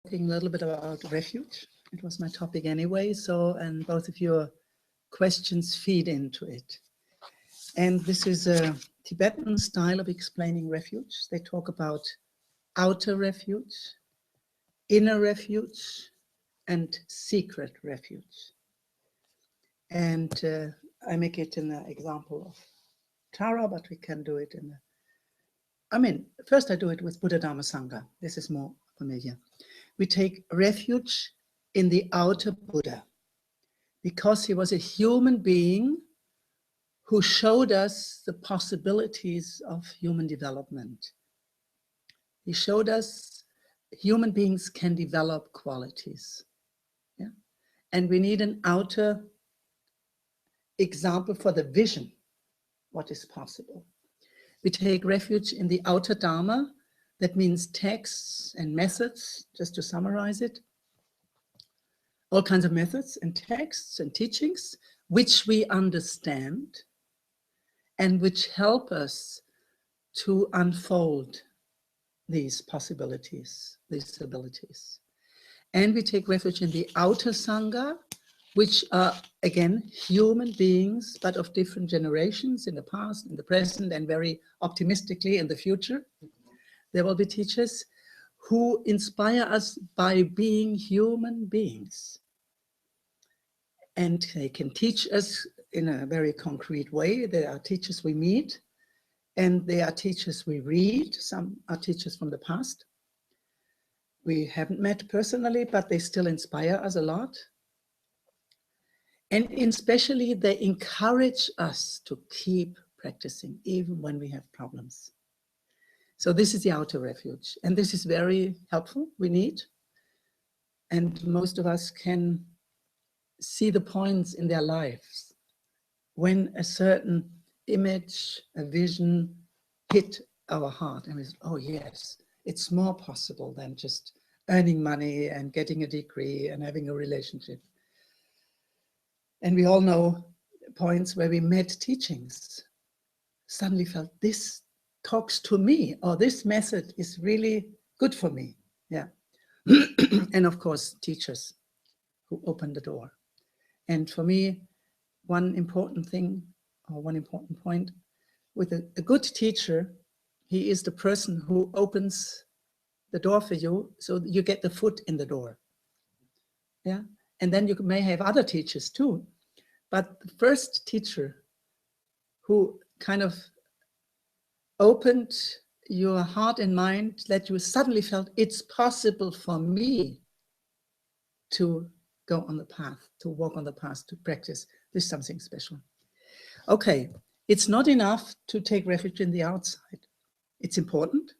talking a little bit about refuge. It was my topic anyway, so, and both of your questions feed into it. And this is a Tibetan style of explaining refuge. They talk about outer refuge, inner refuge, and secret refuge. And I make it in the example of Tara, but we can do it in the, first I do it with Buddha, Dharma, Sangha. This is more familiar. We take refuge in the outer Buddha because he was a human being who showed us the possibilities of human development. He showed us human beings can develop qualities. Yeah? And we need an outer example for the vision, what is possible. We take refuge in the outer Dharma. That means texts and methods, just to summarize it. All kinds of methods and texts and teachings, which we understand and which help us to unfold these possibilities, these abilities. And we take refuge in the outer Sangha, which are, again, human beings, but of different generations in the past, in the present, and very optimistically in the future. There will be teachers who inspire us by being human beings. And they can teach us in a very concrete way. There are teachers we meet, and there are teachers we read. Some are teachers from the past. We haven't met personally, but they still inspire us a lot. And especially they encourage us to keep practicing, even when we have problems. So this is the outer refuge, and this is very helpful, we need. And most of us can see the points in their lives when a certain image, a vision hit our heart, and we say, oh yes, it's more possible than just earning money and getting a degree and having a relationship. And we all know points where we met teachings, suddenly felt this talks to me, or this method is really good for me. Yeah. And of course, teachers who open the door. And for me, one important thing, or one important point, with a good teacher, he is the person who opens the door for you, so you get the foot in the door. Yeah. And then you may have other teachers too. But the first teacher who kind of opened your heart and mind, that you suddenly felt it's possible for me to go on the path, to walk on the path, to practice. This is something special. Okay, it's not enough to take refuge in the outside. It's important.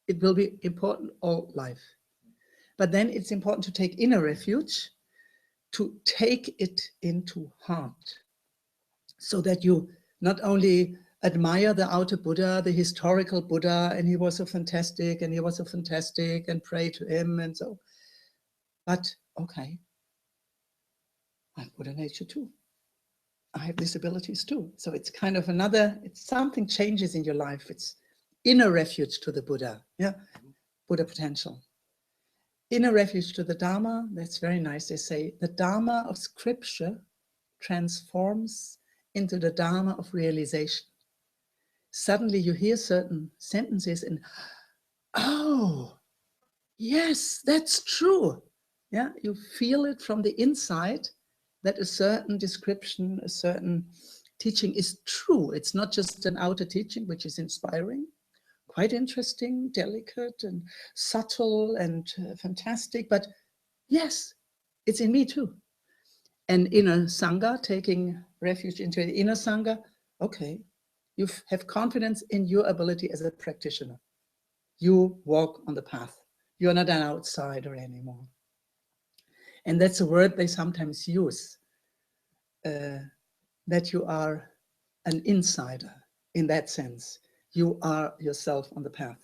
It will be important all life. But then it's important to take inner refuge, to take it into heart, so that you not only admire the outer Buddha, the historical Buddha, and he was so fantastic, and he was so fantastic, and pray to him, and so. But, okay, I have Buddha nature too. I have these abilities too. So it's kind of another, it's something changes in your life. It's inner refuge to the Buddha, yeah, Buddha potential. Inner refuge to the Dharma, that's very nice. They say the Dharma of scripture transforms into the Dharma of realization. Suddenly you hear certain sentences and, oh, yes, that's true. Yeah, you feel it from the inside that a certain description, a certain teaching is true. It's not just an outer teaching, which is inspiring, quite interesting, delicate and subtle and fantastic, but yes, it's in me too. And inner Sangha, taking refuge into the inner Sangha, okay, you have confidence in your ability as a practitioner. You walk on the path. You're not an outsider anymore. And that's a word they sometimes use, that you are an insider in that sense. You are yourself on the path.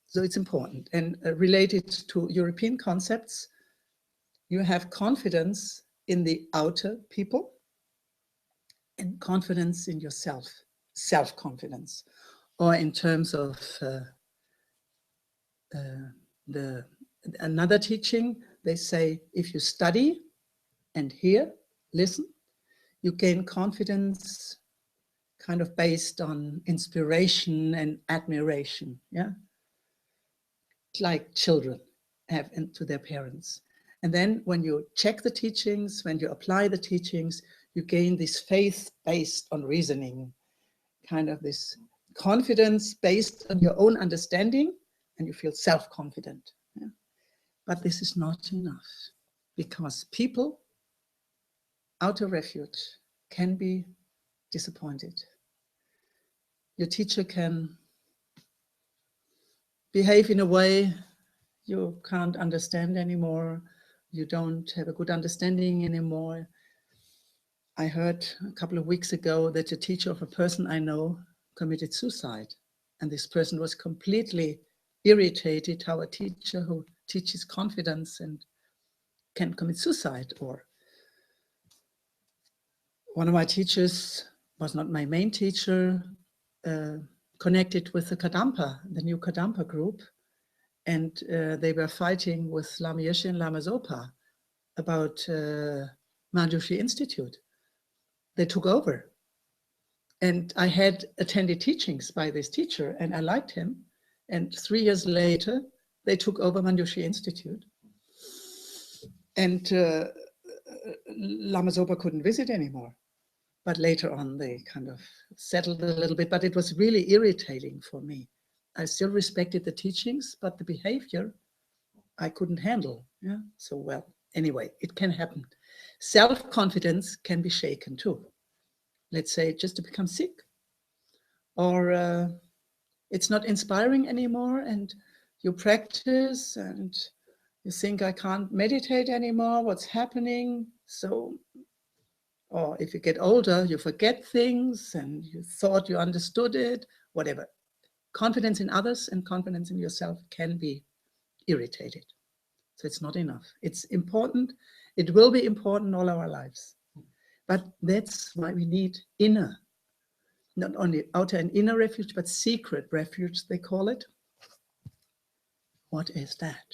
So it's important. And related to European concepts, you have confidence in the outer people and confidence in yourself, self-confidence, or in terms of the another teaching, they say, if you study and hear, listen, you gain confidence kind of based on inspiration and admiration, yeah? Like children have to their parents. And then when you check the teachings, when you apply the teachings, you gain this faith based on reasoning, kind of this confidence based on your own understanding, and you feel self-confident. Yeah? But this is not enough, because people out of refuge can be disappointed. Your teacher can behave in a way you can't understand anymore. You don't have a good understanding anymore. I heard a couple of weeks ago that a teacher of a person I know committed suicide. And this person was completely irritated how a teacher who teaches confidence and can commit suicide. Or one of my teachers was not my main teacher, connected with the Kadampa, the new Kadampa group. And they were fighting with Lama Yeshe and Lama Zopa about Manjushri Institute. They took over. And I had attended teachings by this teacher, and I liked him. And 3 years later, they took over Manjushri Institute. And Lama Zopa couldn't visit anymore. But later on, they kind of settled a little bit. But it was really irritating for me. I still respected the teachings, but the behavior I couldn't handle. Yeah. So, well, anyway, it can happen. Self-confidence can be shaken too. Let's say just to become sick, or it's not inspiring anymore, and you practice and you think, I can't meditate anymore, what's happening? So, or if you get older, you forget things and you thought you understood it, whatever. Confidence in others and confidence in yourself can be irritated. So it's not enough. It's important. It will be important all our lives. But that's why we need inner, not only outer and inner refuge, but secret refuge, they call it. What is that?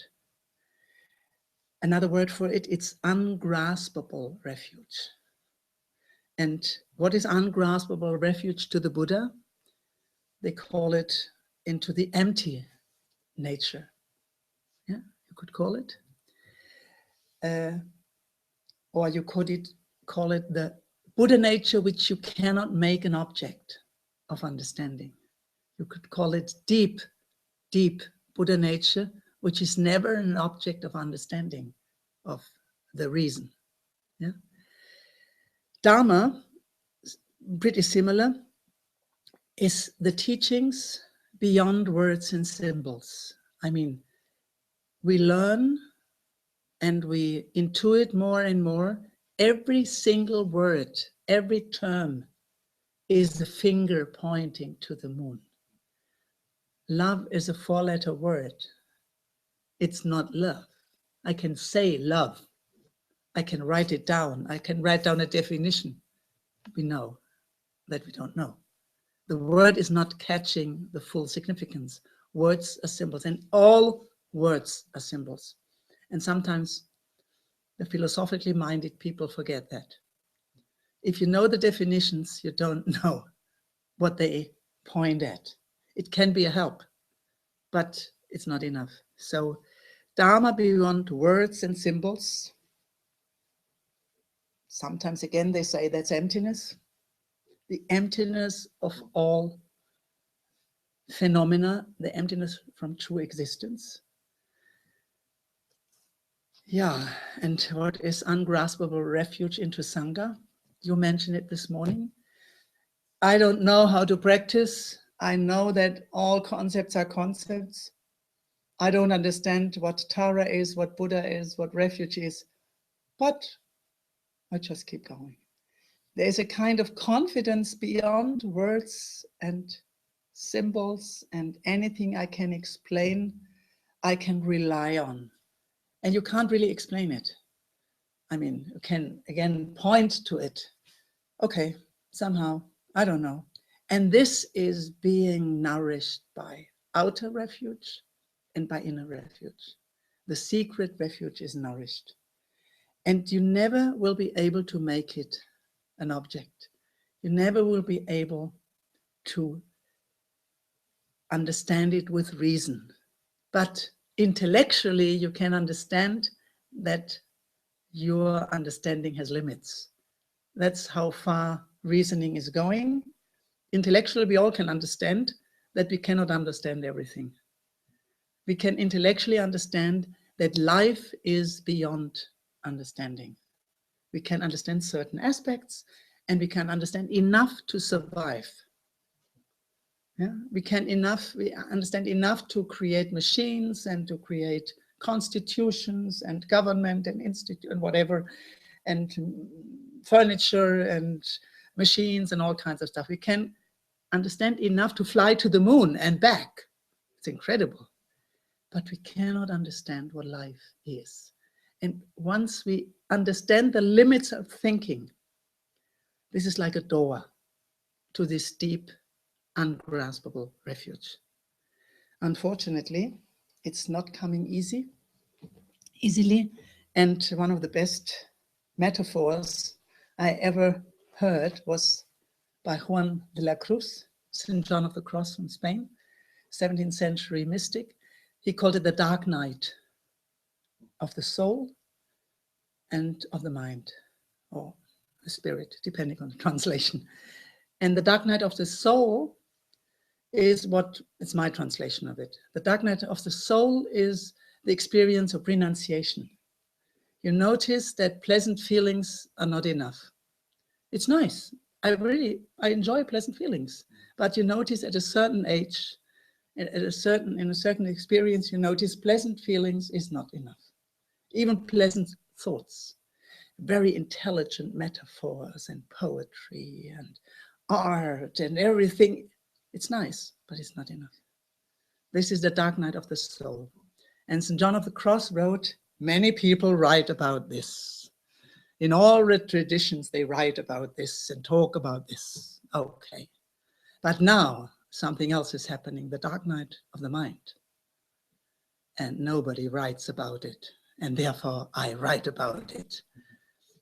Another word for it, it's ungraspable refuge. And what is ungraspable refuge to the Buddha? They call it into the empty nature. Yeah, you could call it. Or you could call it the Buddha nature, which you cannot make an object of understanding. You could call it deep, deep Buddha nature, which is never an object of understanding of the reason. Yeah? Dharma, pretty similar, is the teachings beyond words and symbols. I mean, we learn and we intuit more and more. Every single word, every term is the finger pointing to the moon. Love is a 4-letter word. It's not love. I can say love. I can write it down. I can write down a definition. We know that we don't know. The word is not catching the full significance. Words are symbols, and all words are symbols. And sometimes the philosophically minded people forget that. If you know the definitions, you don't know what they point at. It can be a help, but it's not enough. So Dharma beyond words and symbols. Sometimes again, they say that's emptiness. The emptiness of all phenomena, the emptiness from true existence. Yeah, and what is ungraspable refuge into Sangha? You mentioned it this morning. I don't know how to practice. I know that all concepts are concepts. I don't understand what Tara is, what Buddha is, what refuge is, but I just keep going. There's a kind of confidence beyond words and symbols and anything I can explain, I can rely on. And you can't really explain it. I mean, you can, again, point to it. Okay, somehow, I don't know. And this is being nourished by outer refuge and by inner refuge. the secret refuge is nourished. And you never will be able to make it an object. You never will be able to understand it with reason. But intellectually, you can understand that your understanding has limits. That's how far reasoning is going. Intellectually, we all can understand that we cannot understand everything. We can intellectually understand that life is beyond understanding. We can understand certain aspects, and we can understand enough to survive. Yeah? We understand enough to create machines and to create constitutions and government and institute and whatever, and furniture and machines and all kinds of stuff. We can understand enough to fly to the moon and back. It's incredible. But we cannot understand what life is. And once we understand the limits of thinking, this is like a door to this deep, ungraspable refuge. Unfortunately, it's not coming easily. And one of the best metaphors I ever heard was by Juan de la Cruz, St. John of the Cross from Spain, 17th century mystic. He called it the dark night of the soul and of the mind, or the spirit, depending on the translation. And the dark night of the soul is it's my translation of it. The dark night of the soul is the experience of renunciation. You notice that pleasant feelings are not enough. It's nice. I enjoy pleasant feelings, but you notice at a certain age, in a certain experience, you notice pleasant feelings is not enough. Even pleasant thoughts, very intelligent metaphors and poetry and art and everything. It's nice, but it's not enough. This is the dark night of the soul. And St. John of the Cross wrote, many people write about this. In all the traditions, they write about this and talk about this. Okay. But now something else is happening, the dark night of the mind. And nobody writes about it. And therefore I write about it.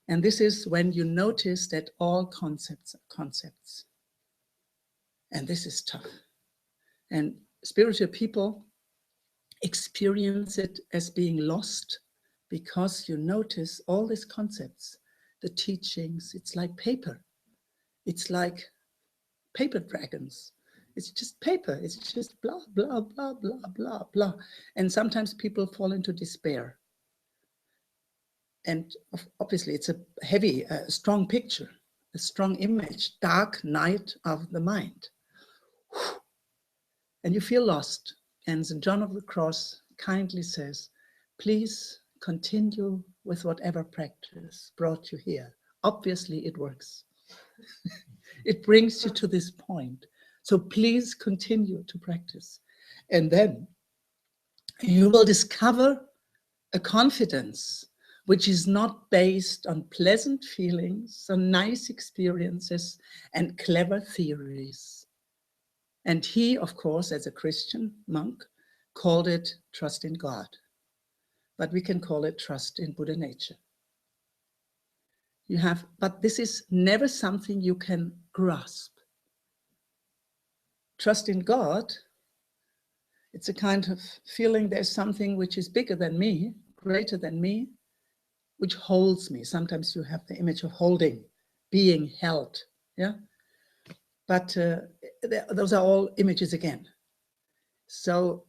And this is when you notice that all concepts are concepts. And this is tough. And spiritual people experience it as being lost because you notice all these concepts, the teachings. It's like paper. It's like paper dragons. It's just paper. It's just blah, blah, blah, blah, blah, blah. And sometimes people fall into despair. And obviously it's a heavy, strong picture, a strong image, dark night of the mind. And you feel lost. And St. John of the Cross kindly says, please continue with whatever practice brought you here. Obviously it works. It brings you to this point. So please continue to practice. And then you will discover a confidence which is not based on pleasant feelings, on nice experiences and clever theories. And he, of course, as a Christian monk, called it trust in God. But we can call it trust in Buddha nature. But this is never something you can grasp. Trust in God, it's a kind of feeling there's something which is bigger than me, greater than me, which holds me. Sometimes you have the image of holding, being held, yeah? But those are all images again. So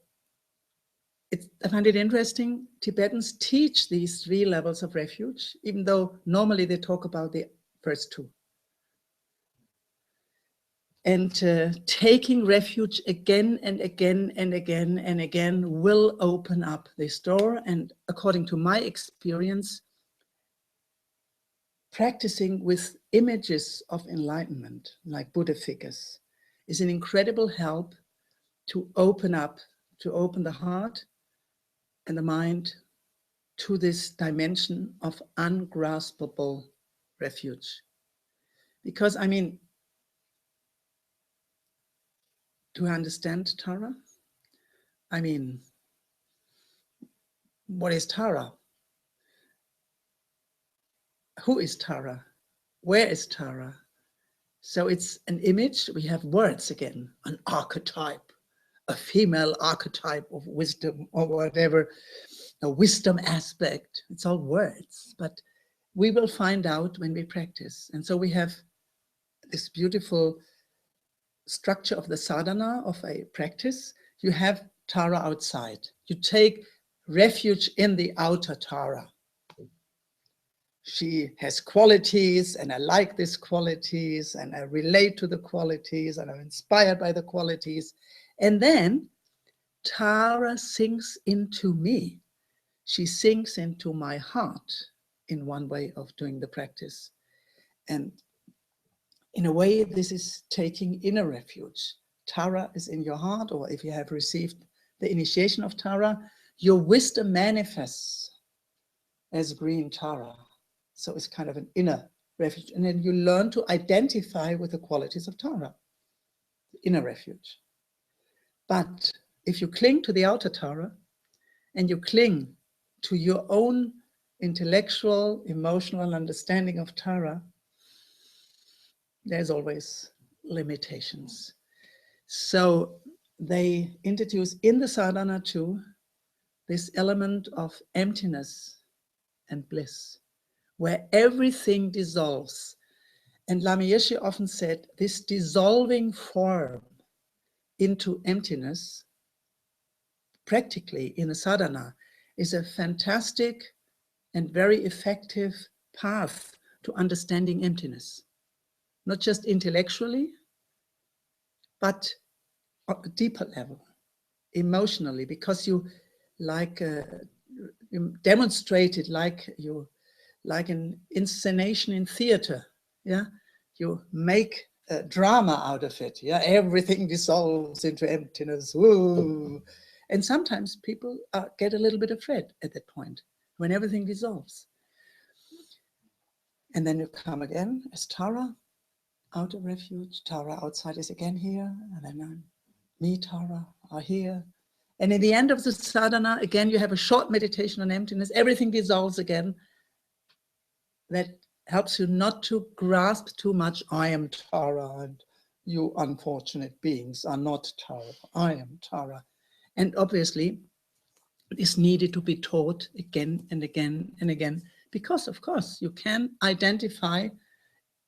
I find it interesting, Tibetans teach these 3 levels of refuge, even though normally they talk about the first 2. And taking refuge again and again and again and again will open up this door. And according to my experience, practicing with images of enlightenment, like Buddha figures, is an incredible help to open the heart and the mind to this dimension of ungraspable refuge. Because, I mean, do I understand Tara? I mean, what is Tara? Who is Tara? Where is Tara? So it's an image. We have words again, an archetype, a female archetype of wisdom or whatever, a wisdom aspect. It's all words, but we will find out when we practice. And so we have this beautiful structure of the sadhana of a practice. You have Tara outside. You take refuge in the outer Tara. She has qualities, and I like these qualities, and I relate to the qualities, and I'm inspired by the qualities. And then Tara sinks into me. She sinks into my heart in one way of doing the practice. And in a way, this is taking inner refuge. Tara is in your heart, or if you have received the initiation of Tara, your wisdom manifests as green Tara. So it's kind of an inner refuge. And then you learn to identify with the qualities of Tara, the inner refuge. But if you cling to the outer Tara, and you cling to your own intellectual, emotional understanding of Tara, there's always limitations. So they introduce in the sadhana too this element of emptiness and bliss, where everything dissolves. And Lama Yeshe often said, this dissolving form into emptiness, practically in a sadhana, is a fantastic and very effective path to understanding emptiness. Not just intellectually, but on a deeper level, emotionally, because you you demonstrate it like an inscenation in theater. Yeah, you make a drama out of it. Yeah, everything dissolves into emptiness. Woo. And sometimes people get a little bit afraid at that point when everything dissolves. And then you come again as Tara, outer refuge. Tara outside is again here, and then me, Tara, are here. And in the end of the sadhana, again, you have a short meditation on emptiness. Everything dissolves again. That helps you not to grasp too much. I am Tara, and you unfortunate beings are not Tara. I am Tara. And obviously, it is needed to be taught again and again and again, because, of course, you can identify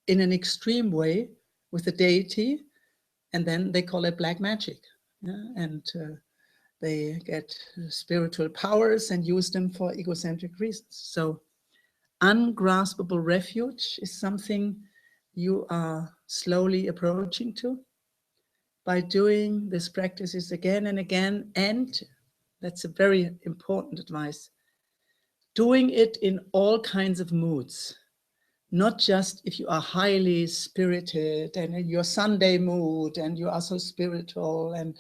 in an extreme way with the deity, and then they call it black magic. Yeah? And they get spiritual powers and use them for egocentric reasons. So ungraspable refuge is something you are slowly approaching to by doing these practices again and again. And that's a very important advice, doing it in all kinds of moods. Not just if you are highly spirited and in your Sunday mood and you are so spiritual and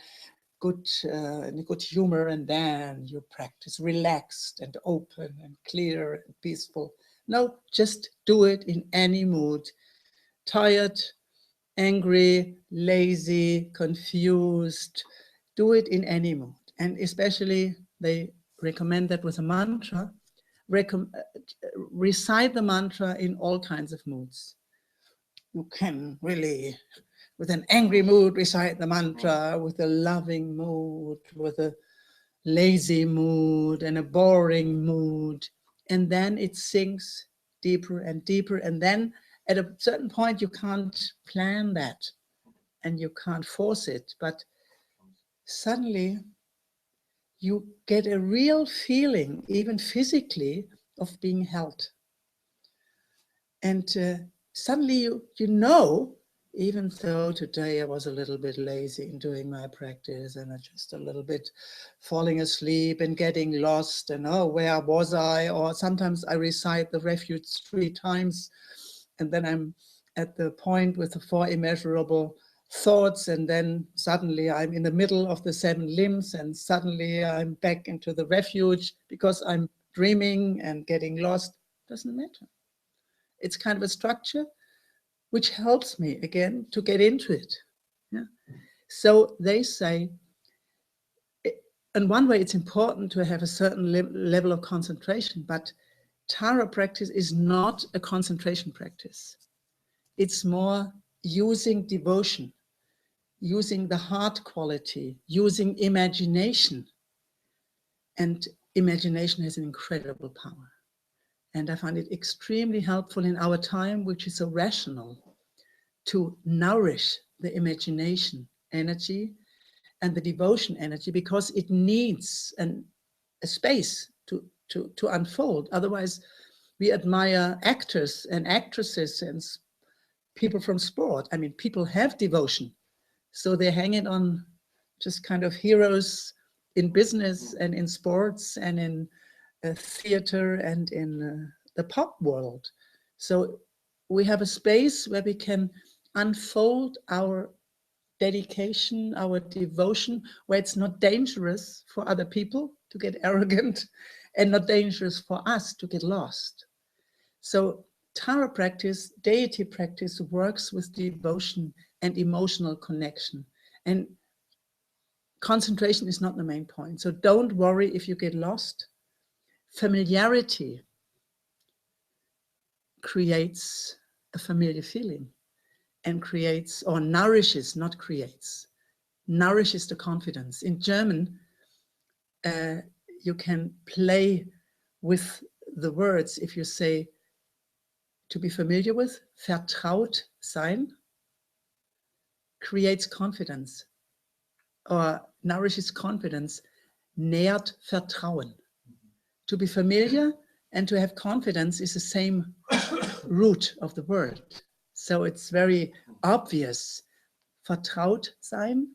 good, in a good humor, and then you practice relaxed and open and clear and peaceful. No, just do it in any mood. Tired, angry, lazy, confused. Do it in any mood. And especially they recommend that with a mantra. Recite the mantra in all kinds of moods. You can really, with an angry mood, recite the mantra, with a loving mood, with a lazy mood, and a boring mood. And then it sinks deeper and deeper. And then at a certain point, you can't plan that and you can't force it. But suddenly, you get a real feeling, even physically, of being held. And suddenly you know, even though today I was a little bit lazy in doing my practice and I just a little bit falling asleep and getting lost and oh, where was I? Or sometimes I recite the refuge 3 times and then I'm at the point with the 4 immeasurable thoughts, and then suddenly I'm in the middle of the 7 limbs, and suddenly I'm back into the refuge because I'm dreaming and getting lost. Doesn't matter. It's kind of a structure which helps me again to get into it. Yeah? So they say in one way, it's important to have a certain level of concentration, but Tara practice is not a concentration practice. It's more using devotion, using the heart quality, using imagination. And imagination has an incredible power. And I find it extremely helpful in our time, which is so rational, to nourish the imagination energy and the devotion energy, because it needs a space to unfold. Otherwise, we admire actors and actresses and people from sport. I mean, people have devotion. So they hang it on just kind of heroes in business and in sports and in theater and in the pop world. So we have a space where we can unfold our dedication, our devotion, where it's not dangerous for other people to get arrogant and not dangerous for us to get lost. So Tara practice, deity practice, works with devotion and emotional connection. And concentration is not the main point. So don't worry if you get lost. Familiarity creates a familiar feeling and creates, or nourishes, not creates, nourishes the confidence. In German, you can play with the words. If you say to be familiar with, vertraut sein, creates confidence or nourishes confidence, nährt Vertrauen. To be familiar and to have confidence is the same root of the word. So it's very obvious. Vertraut sein,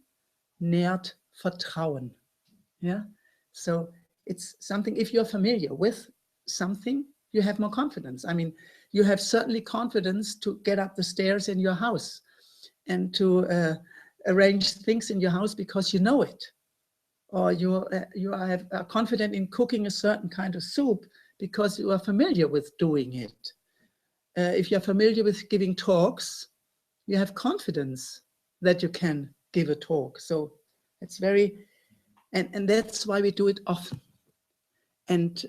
nährt Vertrauen. Yeah. So it's something, if you're familiar with something, you have more confidence. I mean, you have certainly confidence to get up the stairs in your house and to arrange things in your house because you know it. Or you are confident in cooking a certain kind of soup because you are familiar with doing it. If you're familiar with giving talks, you have confidence that you can give a talk. So it's very, and that's why we do it often. And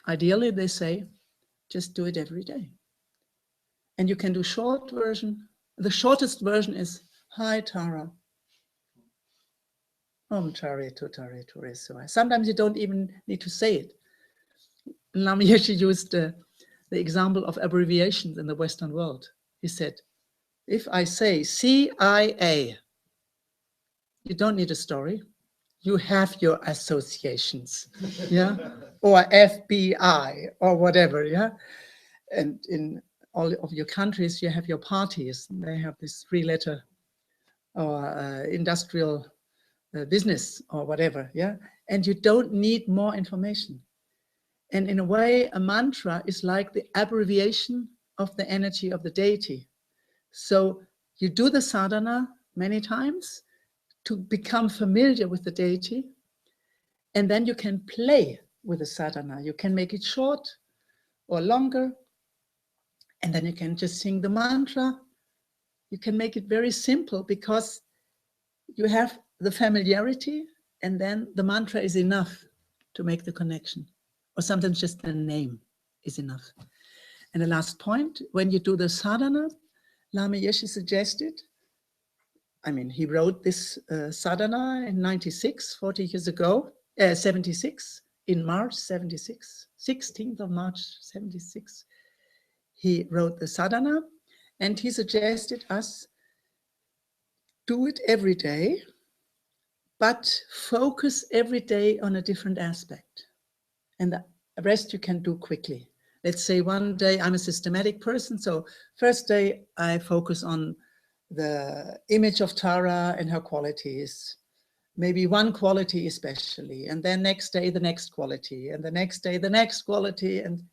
ideally, they say, just do it every day. And you can do short version. The shortest version is, hi, Tara. Sometimes you don't even need to say it. Lama Yeshe used the example of abbreviations in the Western world. He said, if I say CIA, you don't need a story. You have your associations, yeah, or FBI or whatever, yeah. And in all of your countries, you have your parties. They have this 3-letter or industrial business or whatever, yeah. And you don't need more information. And in a way, a mantra is like the abbreviation of the energy of the deity. So you do the sadhana many times to become familiar with the deity, and then you can play with the sadhana. You can make it short or longer, and then you can just sing the mantra. You can make it very simple because you have the familiarity, and then the mantra is enough to make the connection. Or sometimes just the name is enough. And the last point, when you do the sadhana, Lama Yeshe suggested, I mean, he wrote this sadhana in 96, 40 years ago, 76, in March 76, 16th of March 76. He wrote the sadhana, and he suggested us do it every day, but focus every day on a different aspect. And the rest you can do quickly. Let's say one day I'm a systematic person. So first day I focus on the image of Tara and her qualities. Maybe one quality especially. And then next day, the next quality. And the next day, the next quality. And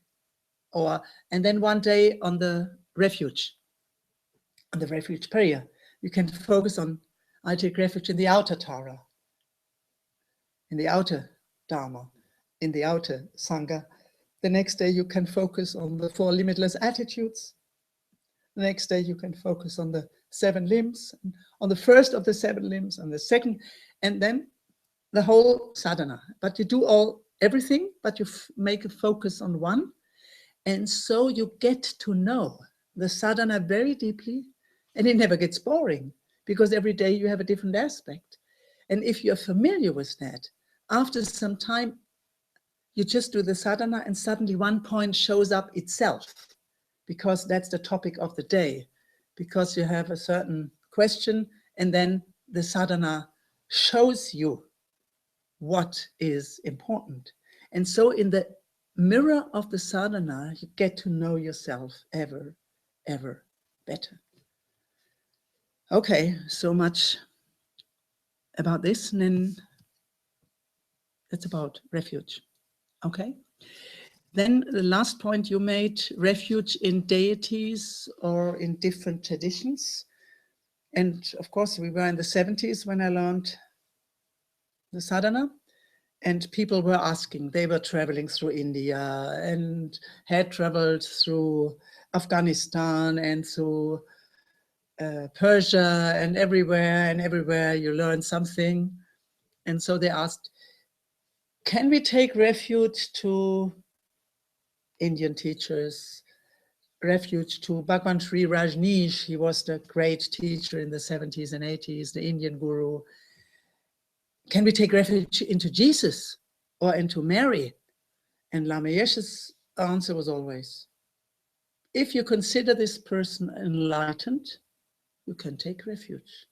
then one day on the refuge prayer. You can focus on, I take refuge in the outer Tara, in the outer Dharma, in the outer Sangha. The next day you can focus on the 4 limitless attitudes. The next day you can focus on the 7 limbs, on the first of the 7 limbs, on the second, and then the whole sadhana, but you do everything, but you make a focus on one. And so you get to know the sadhana very deeply, and it never gets boring because every day you have a different aspect. And if you're familiar with that, after some time, you just do the sadhana and suddenly one point shows up itself, because that's the topic of the day, because you have a certain question and then the sadhana shows you what is important. And so in the mirror of the sadhana, you get to know yourself ever, ever better. Okay, so much about this, and then it's about refuge. Okay. Then the last point you made, refuge in deities or in different traditions. And of course, we were in the 70s when I learned the sadhana, and people were asking. They were traveling through India and had traveled through Afghanistan and through Persia, and everywhere you learn something. And so they asked, can we take refuge to Indian teachers, refuge to Bhagwan Sri Rajneesh? He was the great teacher in the 70s and 80s, the Indian guru. Can we take refuge into Jesus or into Mary? And Lama Yeshe's answer was always, if you consider this person enlightened, you can take refuge.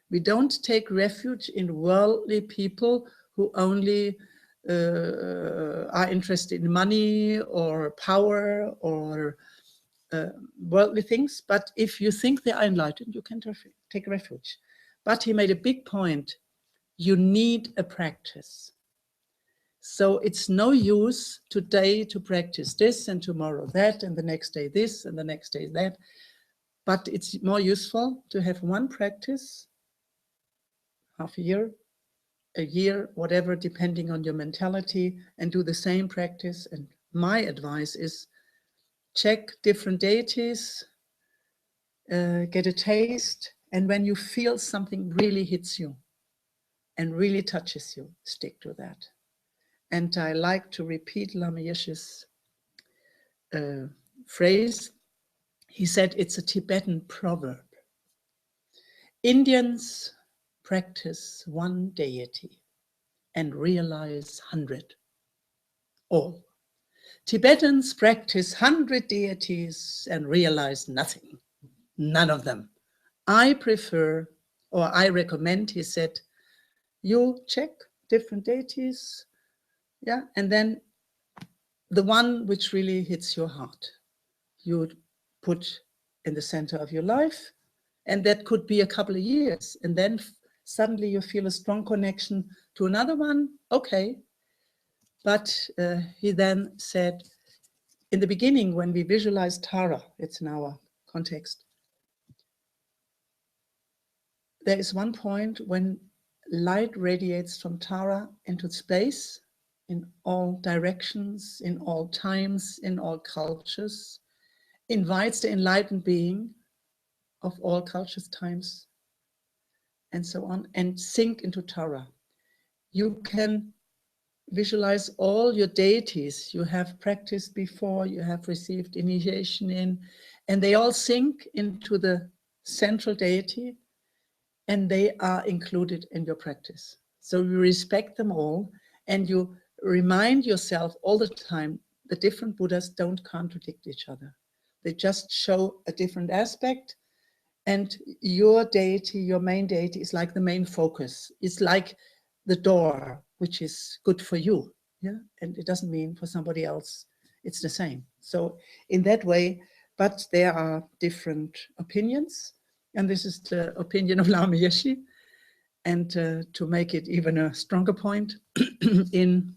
We don't take refuge in worldly people who only are interested in money or power or worldly things. But if you think they are enlightened, you can take refuge. But he made a big point. You need a practice. So it's no use today to practice this and tomorrow that and the next day this and the next day that. But it's more useful to have one practice, half a year, whatever, depending on your mentality, and do the same practice. And my advice is check different deities, get a taste, and when you feel something really hits you and really touches you, stick to that. And I like to repeat Lama Yeshe's phrase. He said it's a Tibetan proverb. Indians practice one deity and realize 100. All. Tibetans practice 100 deities and realize nothing. None of them. I prefer, or I recommend, he said, you check different deities, yeah, and then the one which really hits your heart, you put in the center of your life, and that could be a couple of years, and then suddenly you feel a strong connection to another one, okay. But he then said, in the beginning, when we visualize Tara, it's in our context, there is one point when light radiates from Tara into space in all directions, in all times, in all cultures, invites the enlightened being of all cultures, times, and so on, and sink into Tara. You can visualize all your deities you have practiced before, you have received initiation in, and they all sink into the central deity, and they are included in your practice. So you respect them all, and you remind yourself all the time the different Buddhas don't contradict each other. They just show a different aspect, and your deity, your main deity, is like the main focus. It's like the door, which is good for you, yeah, and it doesn't mean for somebody else it's the same. So in that way, but there are different opinions, and this is the opinion of Lama Yeshe. And to make it even a stronger point, in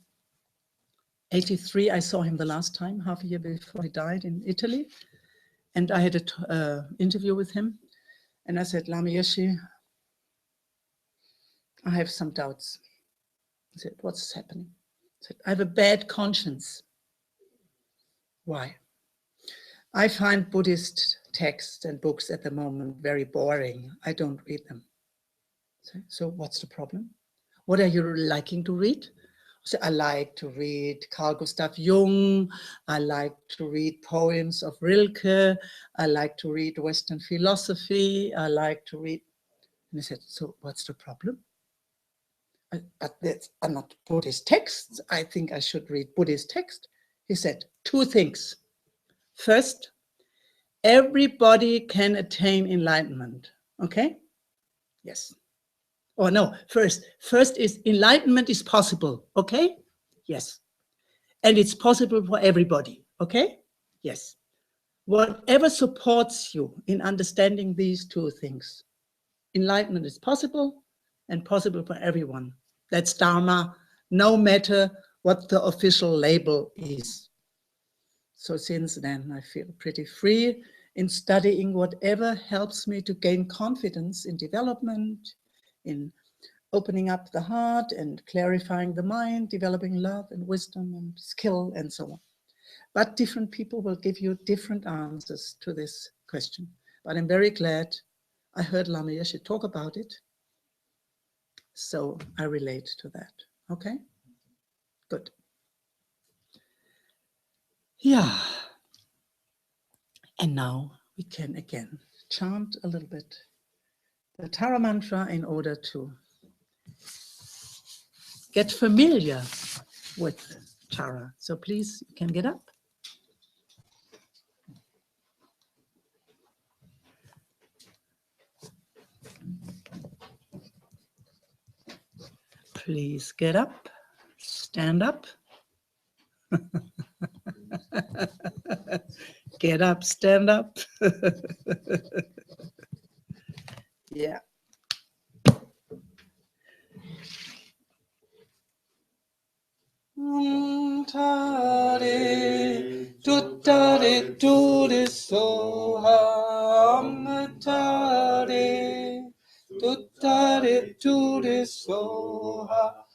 83, I saw him the last time, half a year before he died, in Italy, and I had an interview with him, and I said, Lama Yeshe, I have some doubts. He said, what's happening? I said, I have a bad conscience. Why? I find Buddhist texts and books at the moment very boring. I don't read them. So what's the problem? What are you liking to read? So I like to read Carl Gustav Jung. I like to read poems of Rilke. I like to read Western philosophy. I like to read. And I said, so what's the problem? But that's are not Buddhist texts. I think I should read Buddhist text. He said, two things. First, everybody can attain enlightenment. Okay? Yes. Or no, first is enlightenment is possible. Okay? Yes. And it's possible for everybody. Okay? Yes. Whatever supports you in understanding these two things, enlightenment is possible and possible for everyone. That's Dharma, no matter what the official label is. So since then, I feel pretty free in studying whatever helps me to gain confidence in development, in opening up the heart and clarifying the mind, developing love and wisdom and skill and so on. But different people will give you different answers to this question. But I'm very glad I heard Lama Yeshe talk about it. So I relate to that. Okay? Good. Yeah. And now we can again chant a little bit the Tara mantra in order to get familiar with Tara. So please, you can get up. Please get up, stand up. Get up, stand up. Yeah. Tare, tuttare, tude soham, tare, tuttare, tude soha,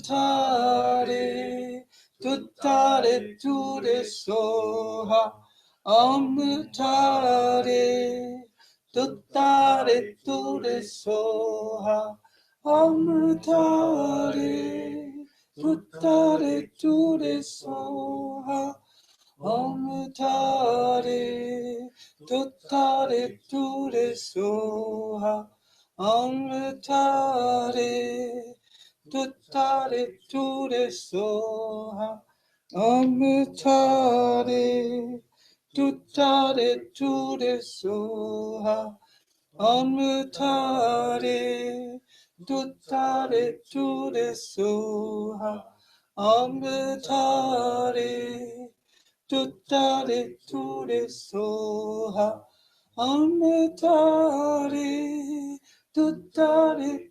tare, tuttare, tude soha, tare, tuttare, tude soha, tare. Tuttare tude soha, tare, tuttare tude soha, tare, tuttare tude soha, tare, tuttare tude soha, tare. Tuttare tude soha, tare, tuttare tude soha, tare, tuttare tude soha, tare, tuttare tude soha, tare. Tuttare tude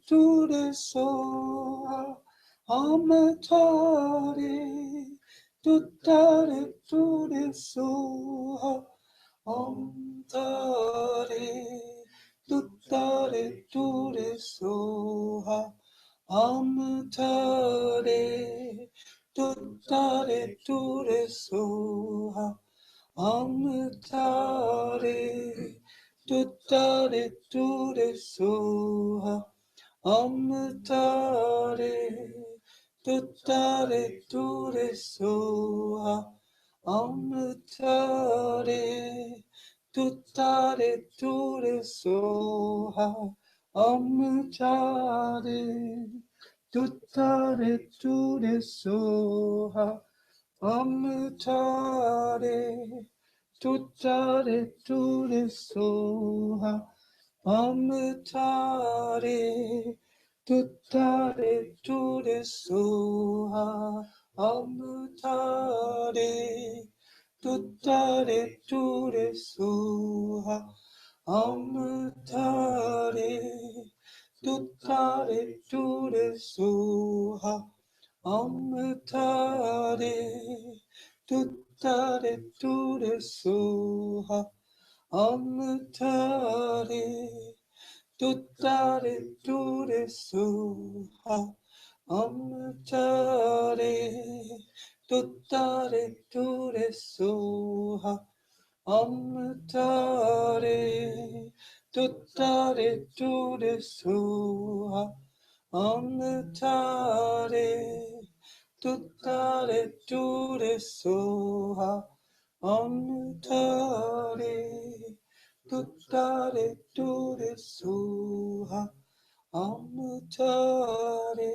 soha, tare, tuttare tude soha, tare, tuttare tude soha, tare, tuttare tude soha, tare. Tuttare tude soha, tare, tuttare tude soha, tare, tuttare tude soha, tare, tuttare tude soha, tare. Tuttare tude soha, tare, tuttare tude soha, tare, tuttare tude soha, tare, tuttare tude soha, tare. Tuttare tude soha, tare, tuttare tude soha, Om Tare Tuttare Ture Soha Om Tare Tuttare Ture Soha Om Tare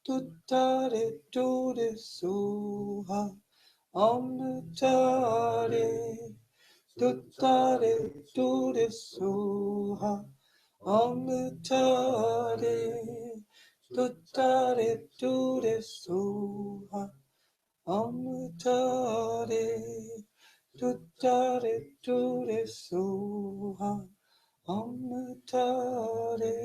Tuttare Ture Soha Om Tare Tuttare Ture Soha Om Tare Tuttare Ture Soha Om Tare Tuttare Ture Soha Om Tare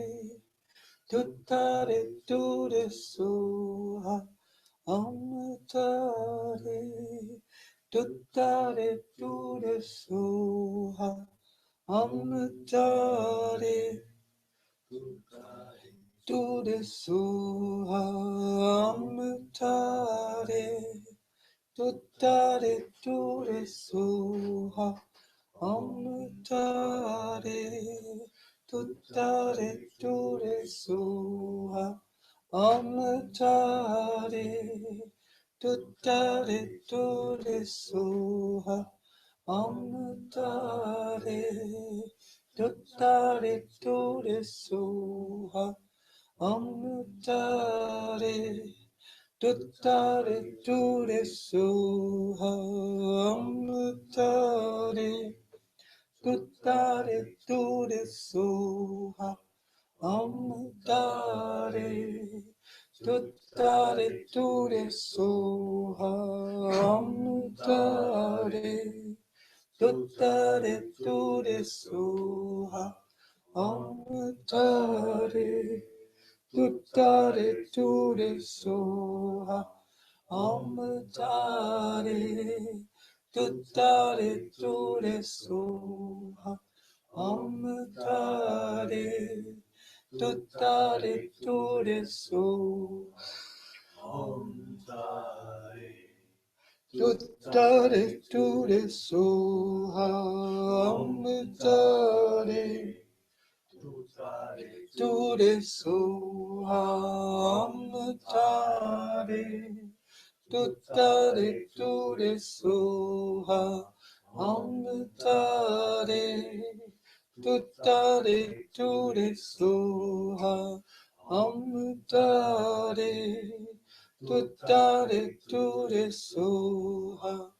Tuttare Ture Soha Om Tare Tuttare Ture Soha Om Tare Ture Soha Om Tare Tuttare Ture Soha Om Tare Tuttare Ture Soha Om Tare Tuttare Ture Soha Om Tare Tuttare Ture Soha Om Tare Tuttare Ture Soha Om Tare Tuttare Ture Soha Om Tare Tuttare Ture Soha Om Tare Tuttare Ture Soha Om Tare Tuttare Ture Soha Om Tare Tuttare Ture Soha Om Tare Tuttare Ture Soha Om Tare Tuttare Ture Soha Om Tare Ture Soha Om Tare Tuttare Ture Soha Om Tare Tuttare Ture Soha Om Tare Tuttare Ture Soha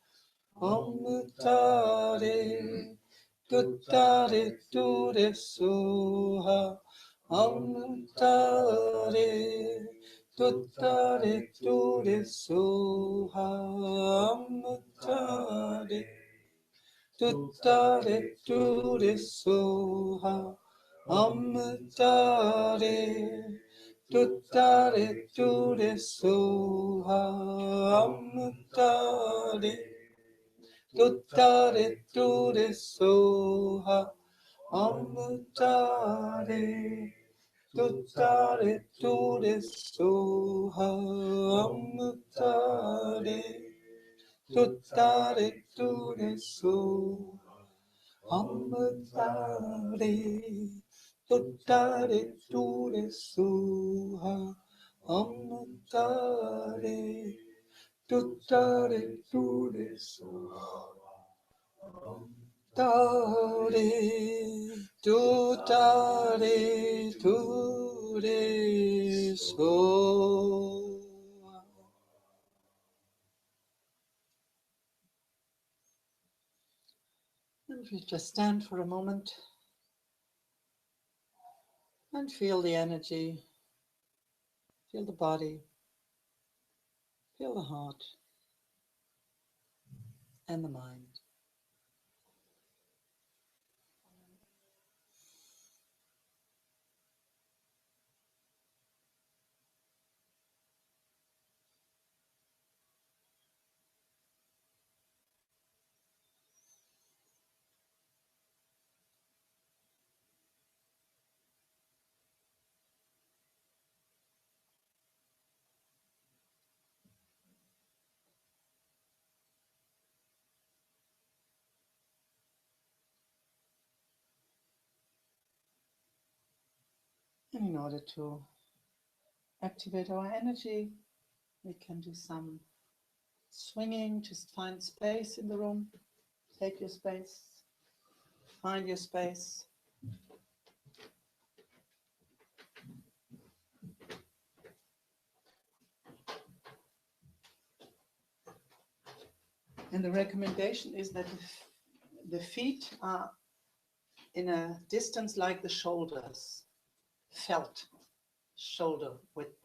Om Tare Tuttare Ture Soha Om Tare Tuttare Ture Soha Om Tare Tuttare Ture Soha Om Tare Tuttare Ture Soha Om Tare Tuttare Ture Soha Om Tare Tuttare Ture Soha Om Tare Tuttare Ture Soha Om Tare Tuttare Ture Soha Om Tare Tuttare Ture Soha Tare, tu tare, tu re, so. And if you just stand for a moment and feel the energy, feel the body, feel the heart and the mind. And in order to activate our energy. We can do some swinging, just find space in the room. Take your space, find your space. And the recommendation is that the feet are in a distance like the shoulders, felt shoulder width.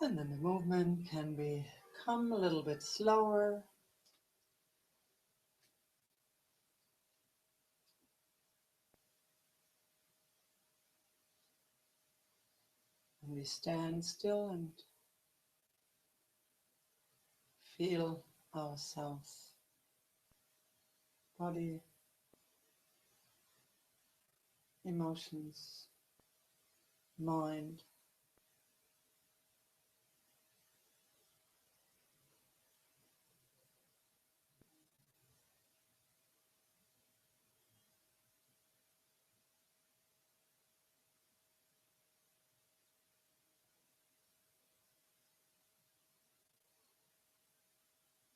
And then the movement can become a little bit slower. And we stand still and feel ourselves, body, emotions. mind.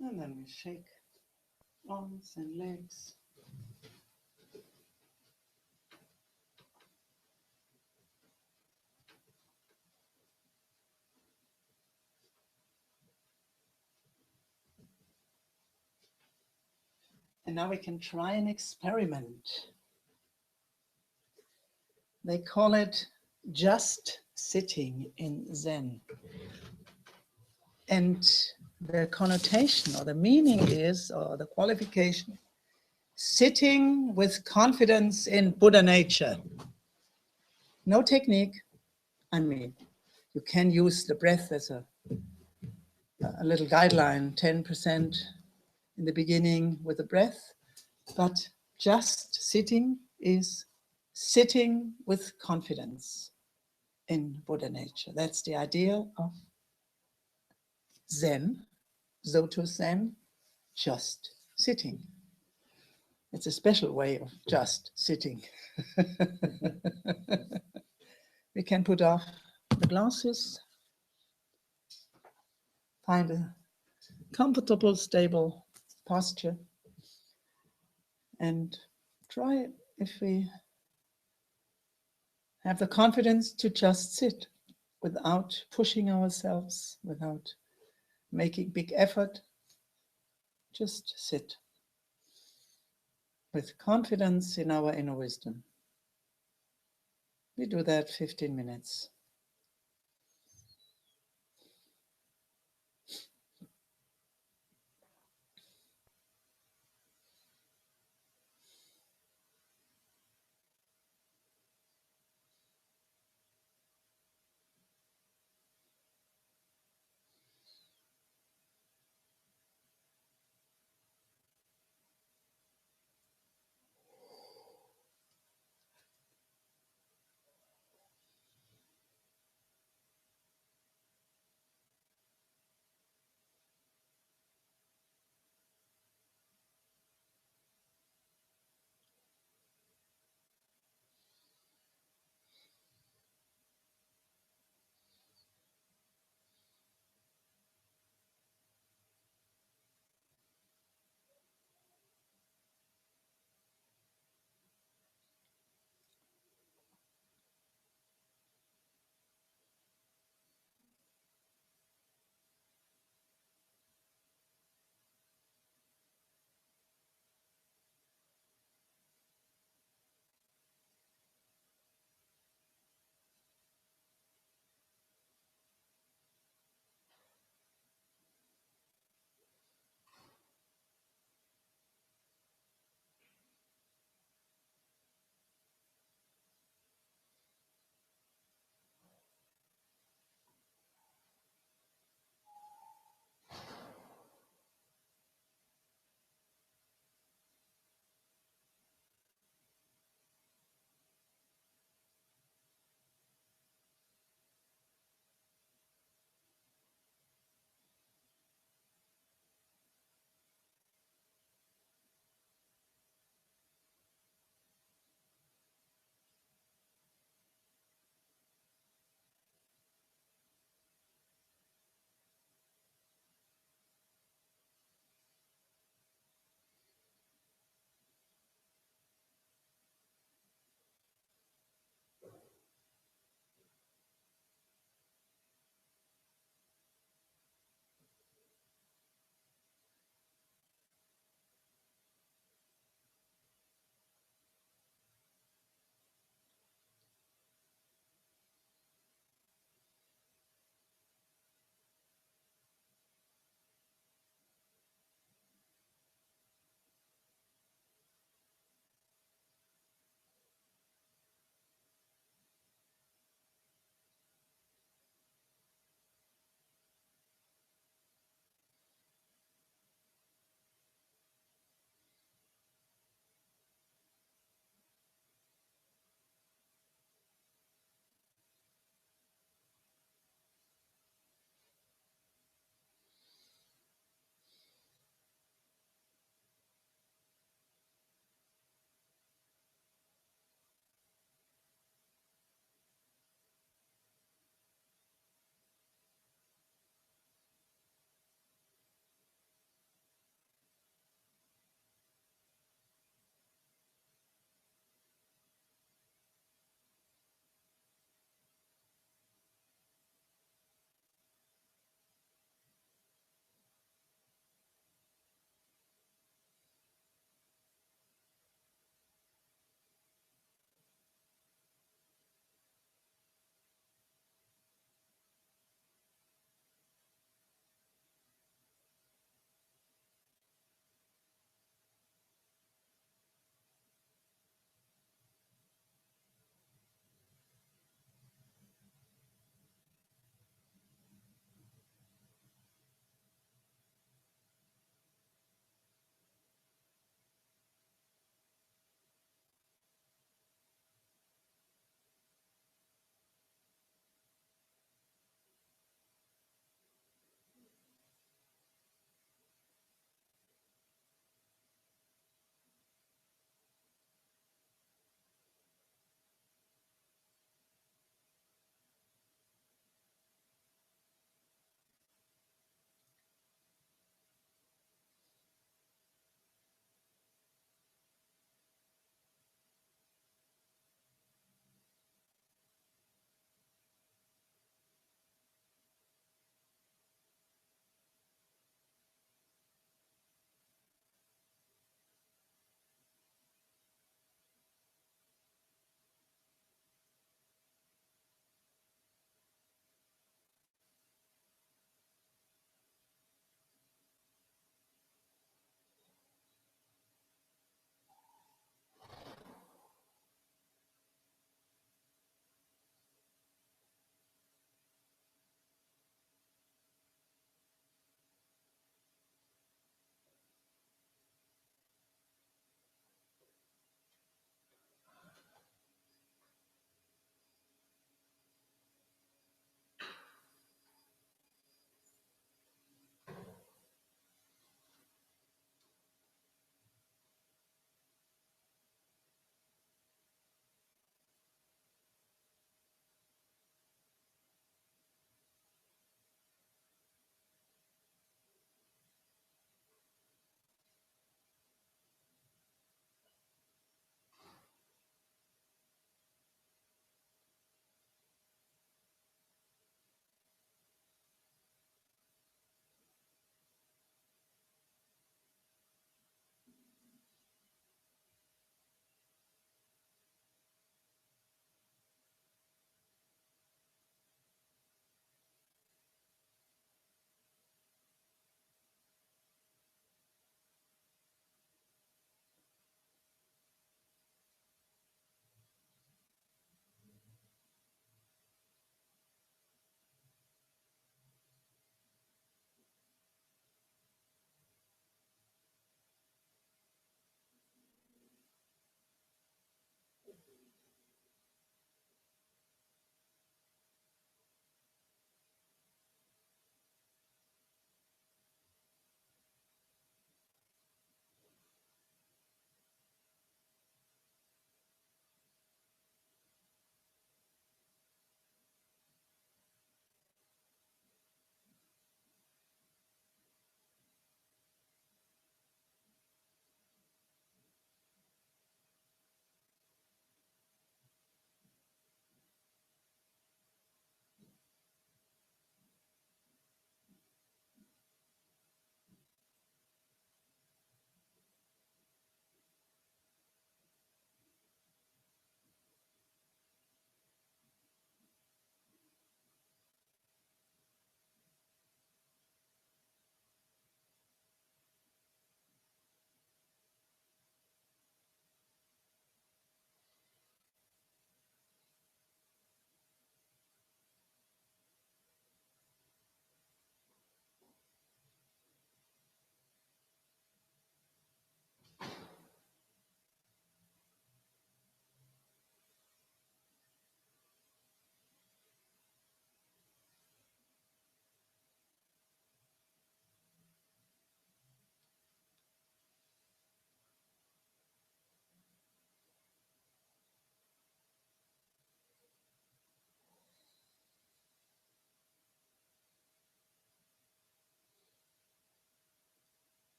And then we shake arms and legs. And now we can try an experiment. They call it just sitting in Zen. And the connotation or the meaning is, or the qualification, sitting with confidence in Buddha nature. No technique. I mean, you can use the breath as a little guideline, 10% in the beginning with the breath, but just sitting is sitting with confidence in Buddha nature. That's the idea of Zen, Zoto Zen, just sitting. It's a special way of just sitting. We can put off the glasses, find a comfortable, stable posture, and try it if we have the confidence to just sit without pushing ourselves, without making big effort. Just sit with confidence in our inner wisdom. We do that 15 minutes.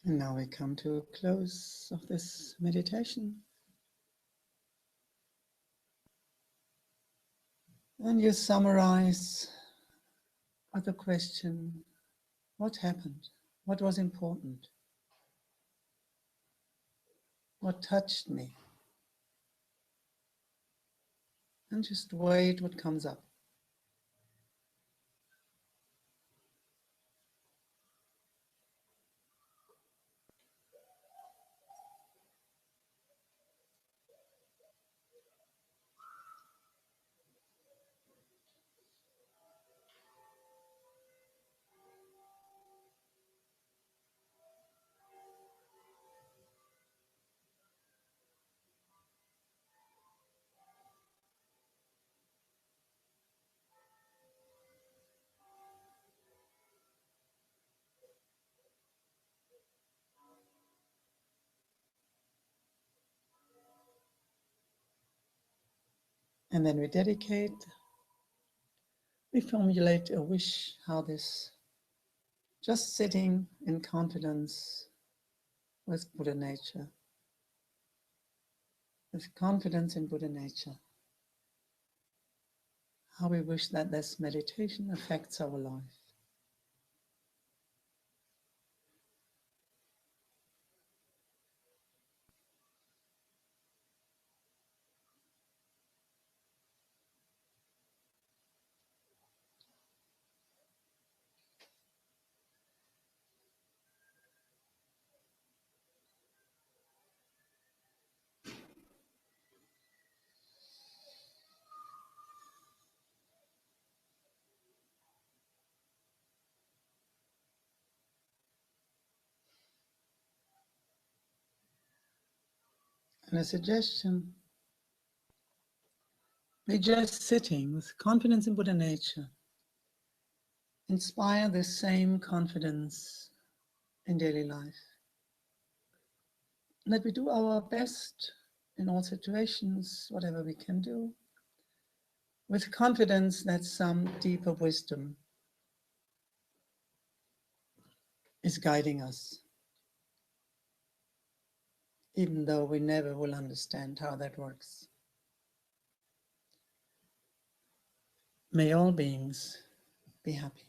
And now we come to a close of this meditation. And you summarize with the question, what happened? What was important? What touched me? And just wait what comes up. And then we formulate a wish how this, just sitting in confidence with Buddha nature, with confidence in Buddha nature, how we wish that this meditation affects our life. And a suggestion, we just sitting with confidence in Buddha nature, inspire the same confidence in daily life. That we do our best in all situations, whatever we can do, with confidence that some deeper wisdom is guiding us, even though we never will understand how that works. May all beings be happy.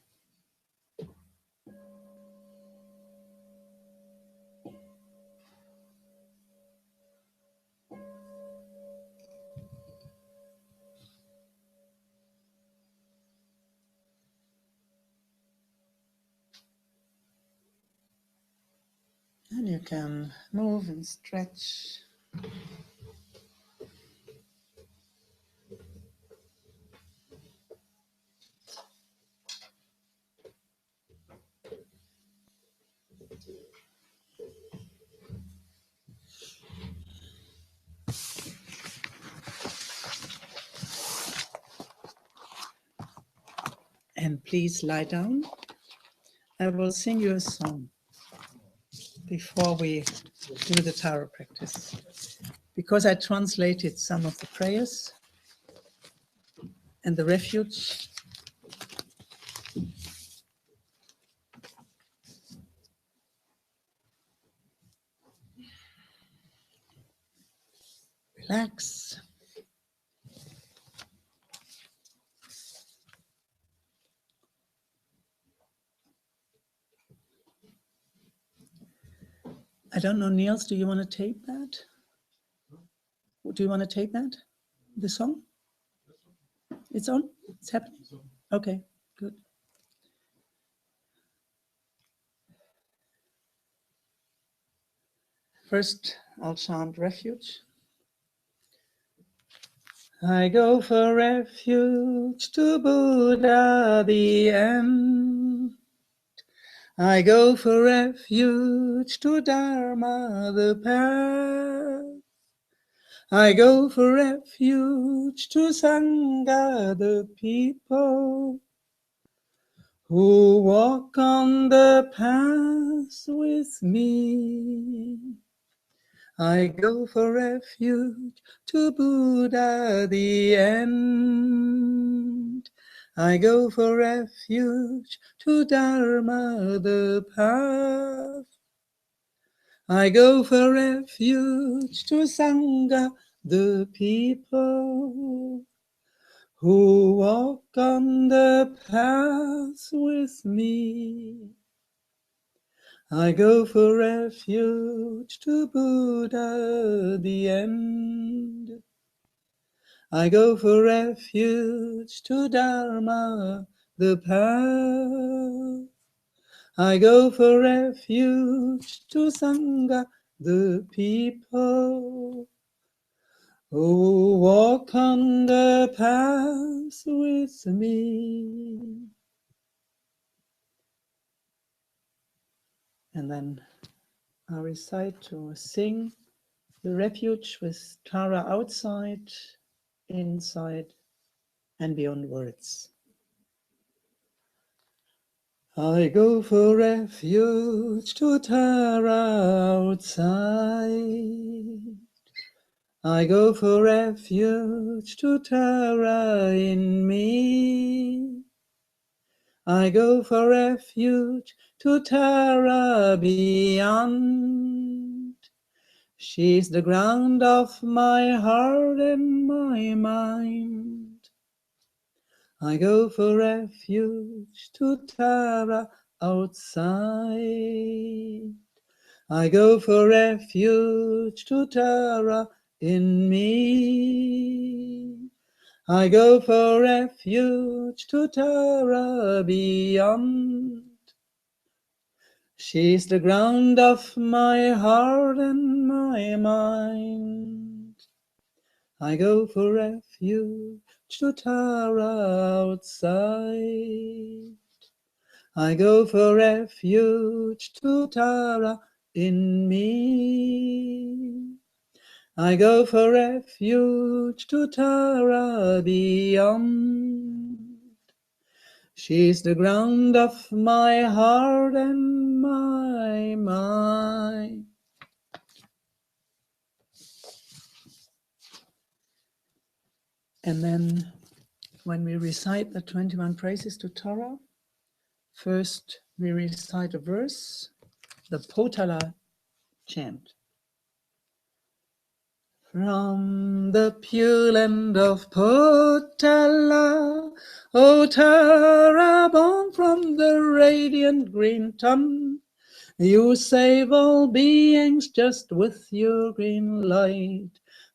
And you can move and stretch. And please lie down. I will sing you a song before we do the Tara practice, because I translated some of the prayers and the refuge. Relax. I don't know, Niels, do you want to tape that? Do you want to tape that? The song? It's on? It's happening? Okay, good. First, I'll chant refuge. I go for refuge to Buddha the end. I go for refuge to Dharma the path. I go for refuge to Sangha the people who walk on the path with me. I go for refuge to Buddha the end. I go for refuge to Dharma the path. I go for refuge to Sangha, the people who walk on the path with me. I go for refuge to Buddha, the end. I go for refuge to Dharma, the path. I go for refuge to Sangha, the people who walk on the path with me. And then I recite to sing the refuge with Tara outside, inside, and beyond words. I go for refuge to Tara outside. I go for refuge to Tara in me. I go for refuge to Tara beyond. She's the ground of my heart and my mind. I go for refuge to Tara outside. I go for refuge to Tara in me. I go for refuge to Tara beyond. She's the ground of my heart and my mind. I go for refuge to Tara outside. I go for refuge to Tara in me. I go for refuge to Tara beyond. She's the ground of my heart and my mind. And then when we recite the 21 praises to Tara, first we recite a verse, the Potala chant. From the pure land of Potala, O Tara, born from the radiant green tongue, you save all beings just with your green light.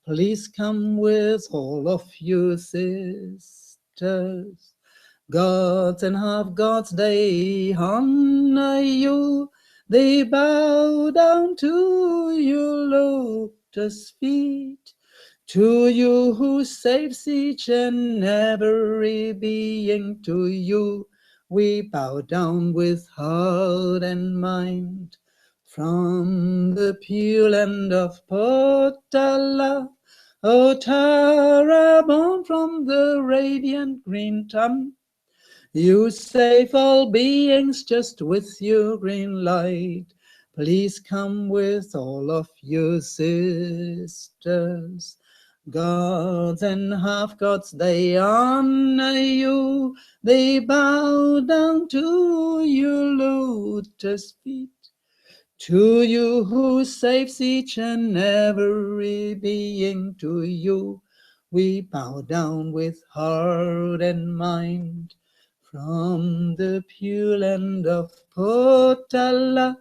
Please come with all of you sisters. Gods and half-gods, they honor you. They bow down to your lotus feet. To you who saves each and every being, to you we bow down with heart and mind. From the pure land of Potala, O Tara, born from the radiant green tongue, you save all beings just with your green light. Please come with all of your sisters. Gods and half-gods, they honor you. They bow down to your lotus feet. To you who saves each and every being, to you we bow down with heart and mind. From the pure land of Potala,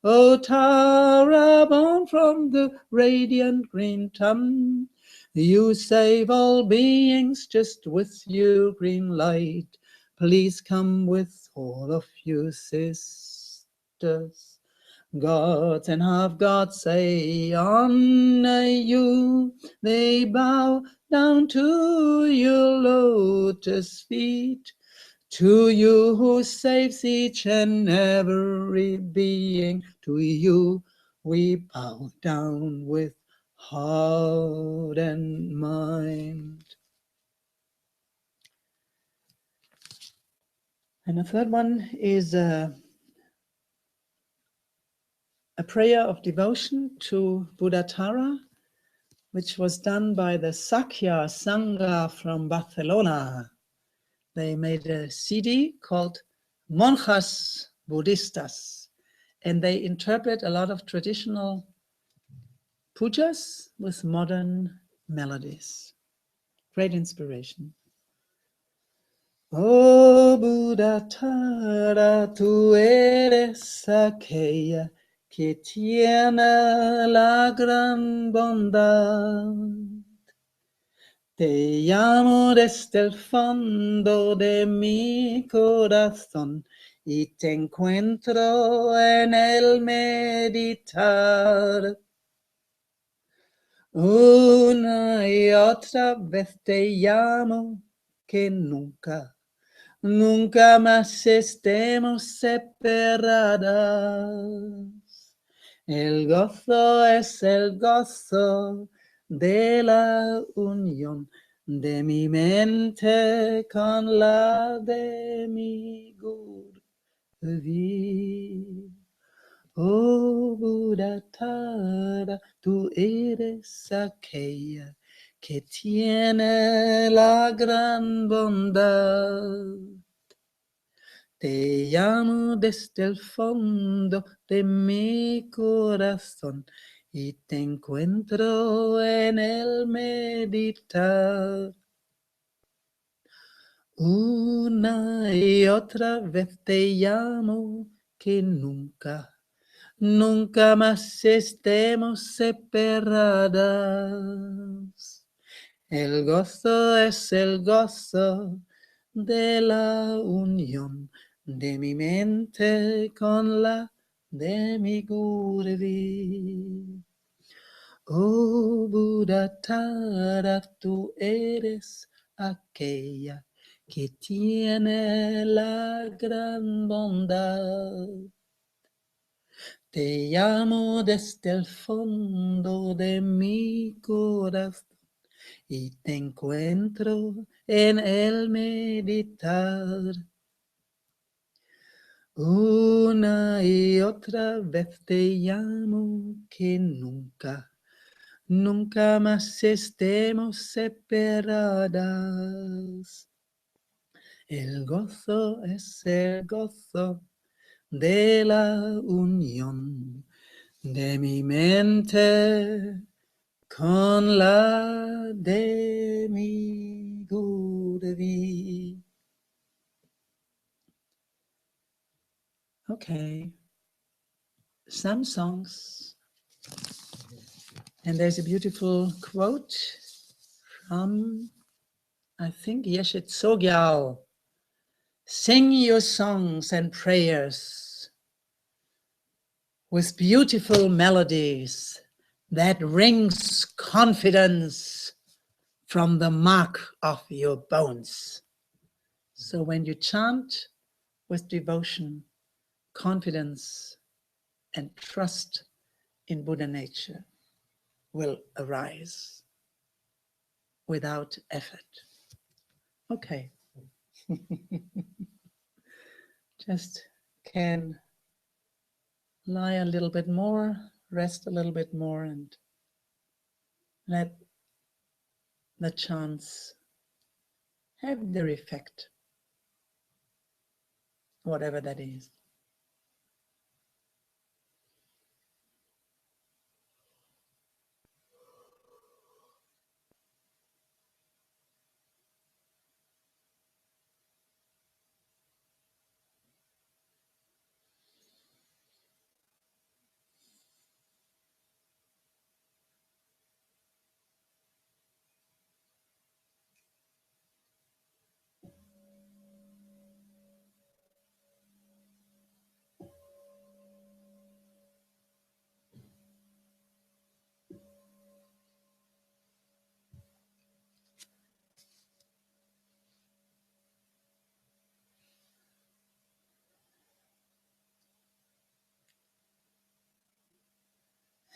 O Tara, born from the radiant green tongue, you save all beings just with your green light. Please come with all of your sisters. Gods and half-gods, say honor you. They bow down to your lotus feet. To you who saves each and every being, to you we bow down with heart and mind. And the third one is a prayer of devotion to Buddha Tara, which was done by the Sakya Sangha from Barcelona. They made a CD called Monjas Budistas, And they interpret a lot of traditional pujas with modern melodies. Great inspiration. Oh Buddha Tara, tú eres aquella que tiene la gran bondad. Te llamo desde el fondo de mi corazón y te encuentro en el meditar. Una y otra vez te llamo que nunca más estemos separadas. El gozo es el gozo de la unión de mi mente con la de mi Guru. Oh Buddha Tara, tú eres aquella que tiene la gran bondad. Te llamo desde el fondo de mi corazón y te encuentro en el meditar. Una y otra vez te llamo que nunca más estemos separadas. El gozo es el gozo de la unión de mi mente con la de mi Guru. Oh Buddha Tara, tú eres aquella que tiene la gran bondad. Te llamo desde el fondo de mi corazón y te encuentro en el meditar. Una y otra vez te llamo que nunca más estemos separadas. El gozo es el gozo de la unión de mi mente con la de mi Guru. Okay, some songs. And there's a beautiful quote from, I think, Yeshe Tsogyal. Sing your songs and prayers with beautiful melodies that rings confidence from the mark of your bones. So when you chant with devotion, confidence, and trust in Buddha nature will arise without effort. Okay. Just can lie a little bit more, rest a little bit more, and let the chants have their effect, whatever that is.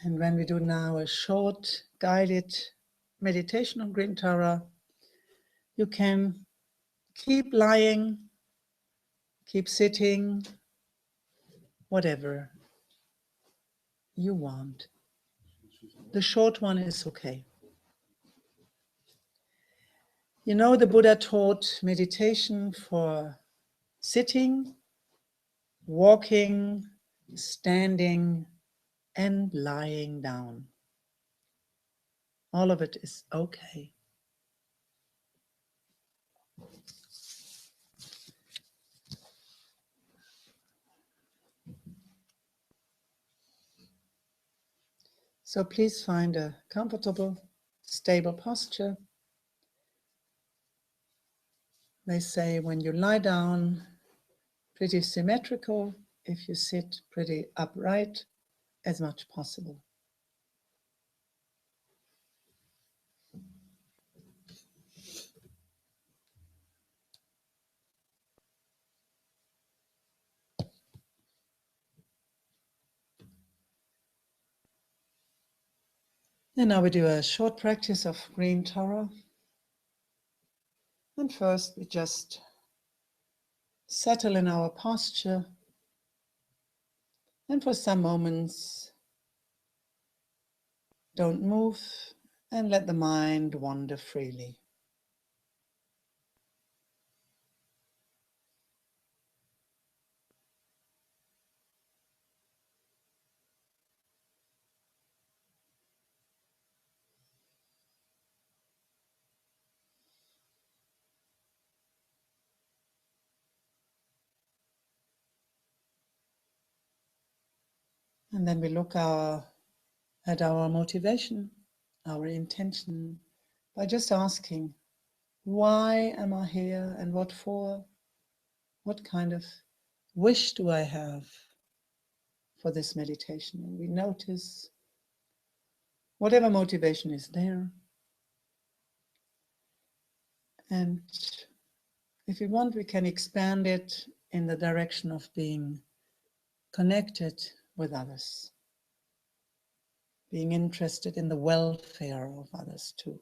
And when we do now a short guided meditation on Green Tara, you can keep lying, keep sitting, whatever you want. The short one is okay. You know, the Buddha taught meditation for sitting, walking, standing and lying down. All of it is okay. So please find a comfortable, stable posture. They say when you lie down, pretty symmetrical. If you sit, pretty upright as much possible. And now we do a short practice of green Torah. And first we just settle in our posture. And for some moments, don't move and let the mind wander freely. And then we look at our motivation, our intention, by just asking, why am I here and what for? What kind of wish do I have for this meditation? And we notice whatever motivation is there. And if we want, we can expand it in the direction of being connected with others, being interested in the welfare of others too.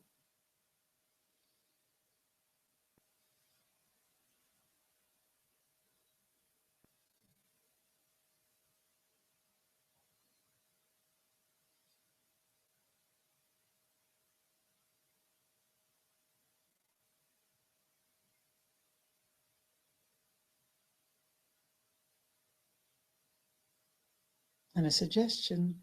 And a suggestion,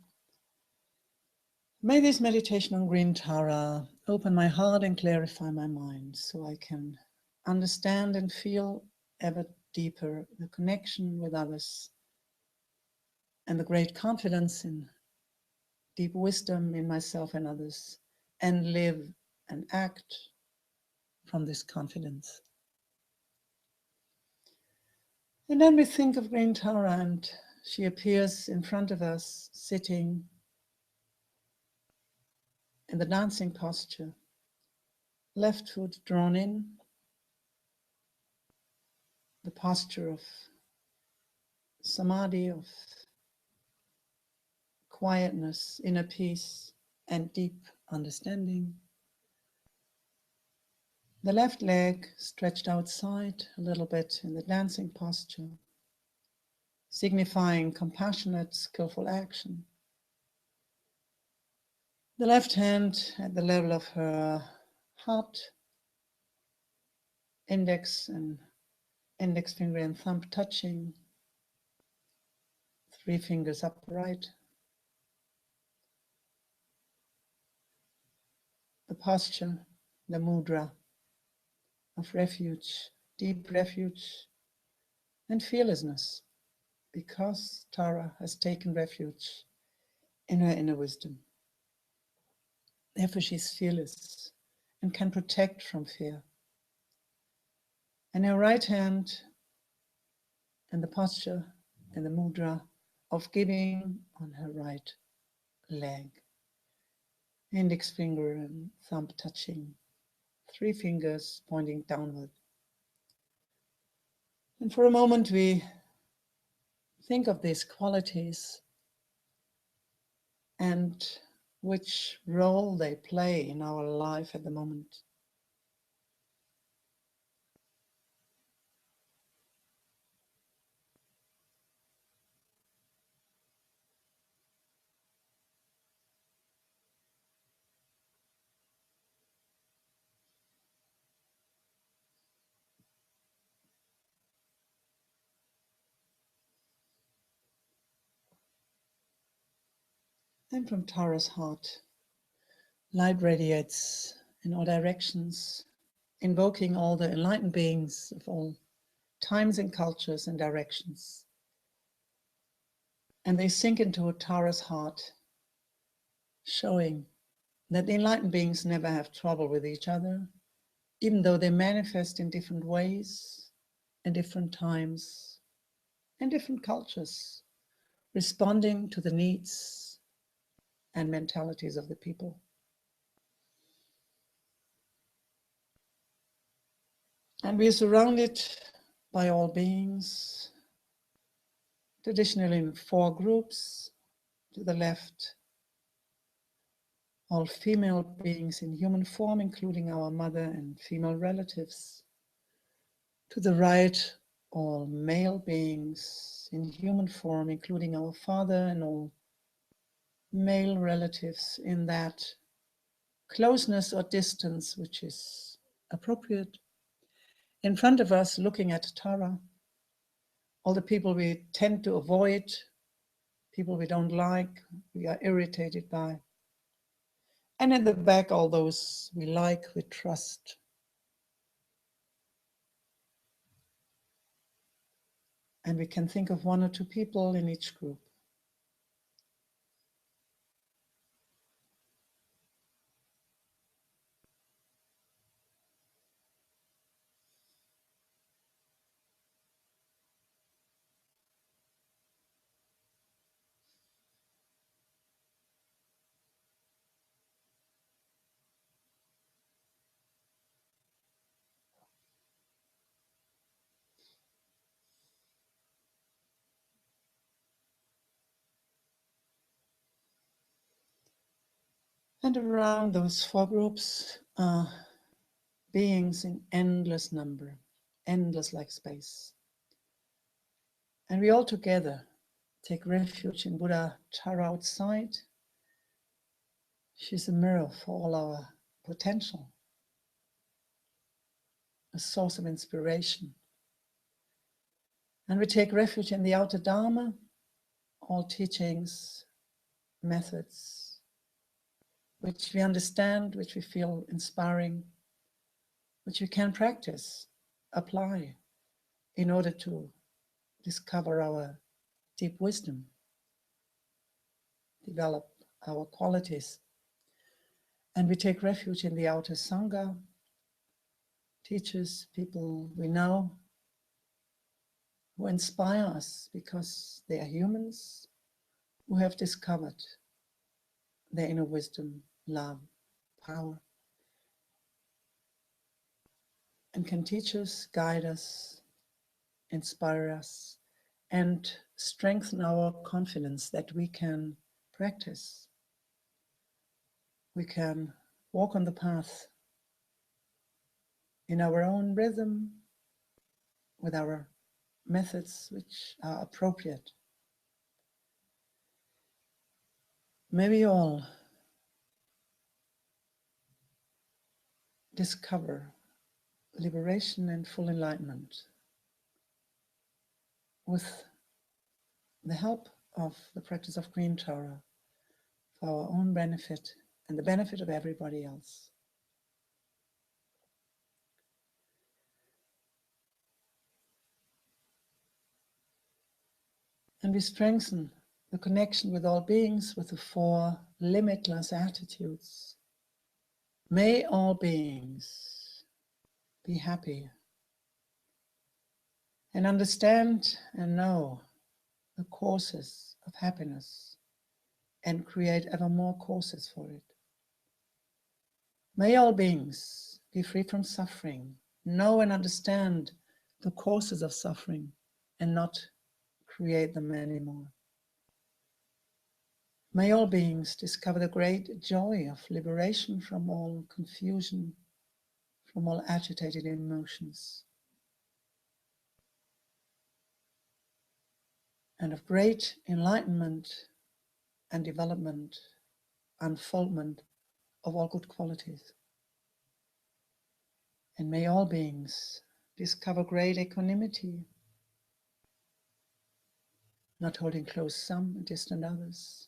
may this meditation on green Tara open my heart and clarify my mind so I can understand and feel ever deeper the connection with others and the great confidence in deep wisdom in myself and others, and live and act from this confidence. And then we think of green Tara, and she appears in front of us, sitting in the dancing posture, left foot drawn in, the posture of samadhi, of quietness, inner peace, and deep understanding. The left leg stretched outside a little bit in the dancing posture, signifying compassionate, skillful action. The left hand at the level of her heart, index finger and thumb touching, 3 fingers upright. The posture, the mudra of refuge, deep refuge and fearlessness, because Tara has taken refuge in her inner wisdom. Therefore she's fearless and can protect from fear. And her right hand in the posture and the mudra of giving on her right leg. Index finger and thumb touching, 3 fingers pointing downward. And for a moment we think of these qualities and which role they play in our life at the moment. And from Tara's heart, light radiates in all directions, invoking all the enlightened beings of all times and cultures and directions. And they sink into Tara's heart, showing that the enlightened beings never have trouble with each other, even though they manifest in different ways, in different times, and different cultures, responding to the needs and mentalities of the people. And we are surrounded by all beings, traditionally in 4 groups. To the left, all female beings in human form, including our mother and female relatives. To the right, all male beings in human form, including our father and all male relatives in that closeness or distance which is appropriate. In front of us, looking at Tara, all the people we tend to avoid, people we don't like, we are irritated by. And in the back, all those we like, we trust. And we can think of 1 or 2 people in each group. And around those 4 groups are beings in endless number, endless like space. And we all together take refuge in Buddha Tara outside. She's a mirror for all our potential, a source of inspiration. And we take refuge in the outer Dharma, all teachings, methods, which we understand, which we feel inspiring, which we can practice, apply in order to discover our deep wisdom, develop our qualities. And we take refuge in the outer Sangha, teachers, people we know, who inspire us because they are humans who have discovered their inner wisdom, love, power, and can teach us, guide us, inspire us, and strengthen our confidence that we can practice. We can walk on the path in our own rhythm, with our methods which are appropriate. May we all discover liberation and full enlightenment with the help of the practice of Green Tara for our own benefit and the benefit of everybody else. And we strengthen the connection with all beings with the 4 limitless attitudes. May all beings be happy and understand and know the causes of happiness and create ever more causes for it. May all beings be free from suffering, know and understand the causes of suffering and not create them anymore. May all beings discover the great joy of liberation from all confusion, from all agitated emotions, and of great enlightenment and development, unfoldment of all good qualities. And may all beings discover great equanimity, not holding close some and distant others,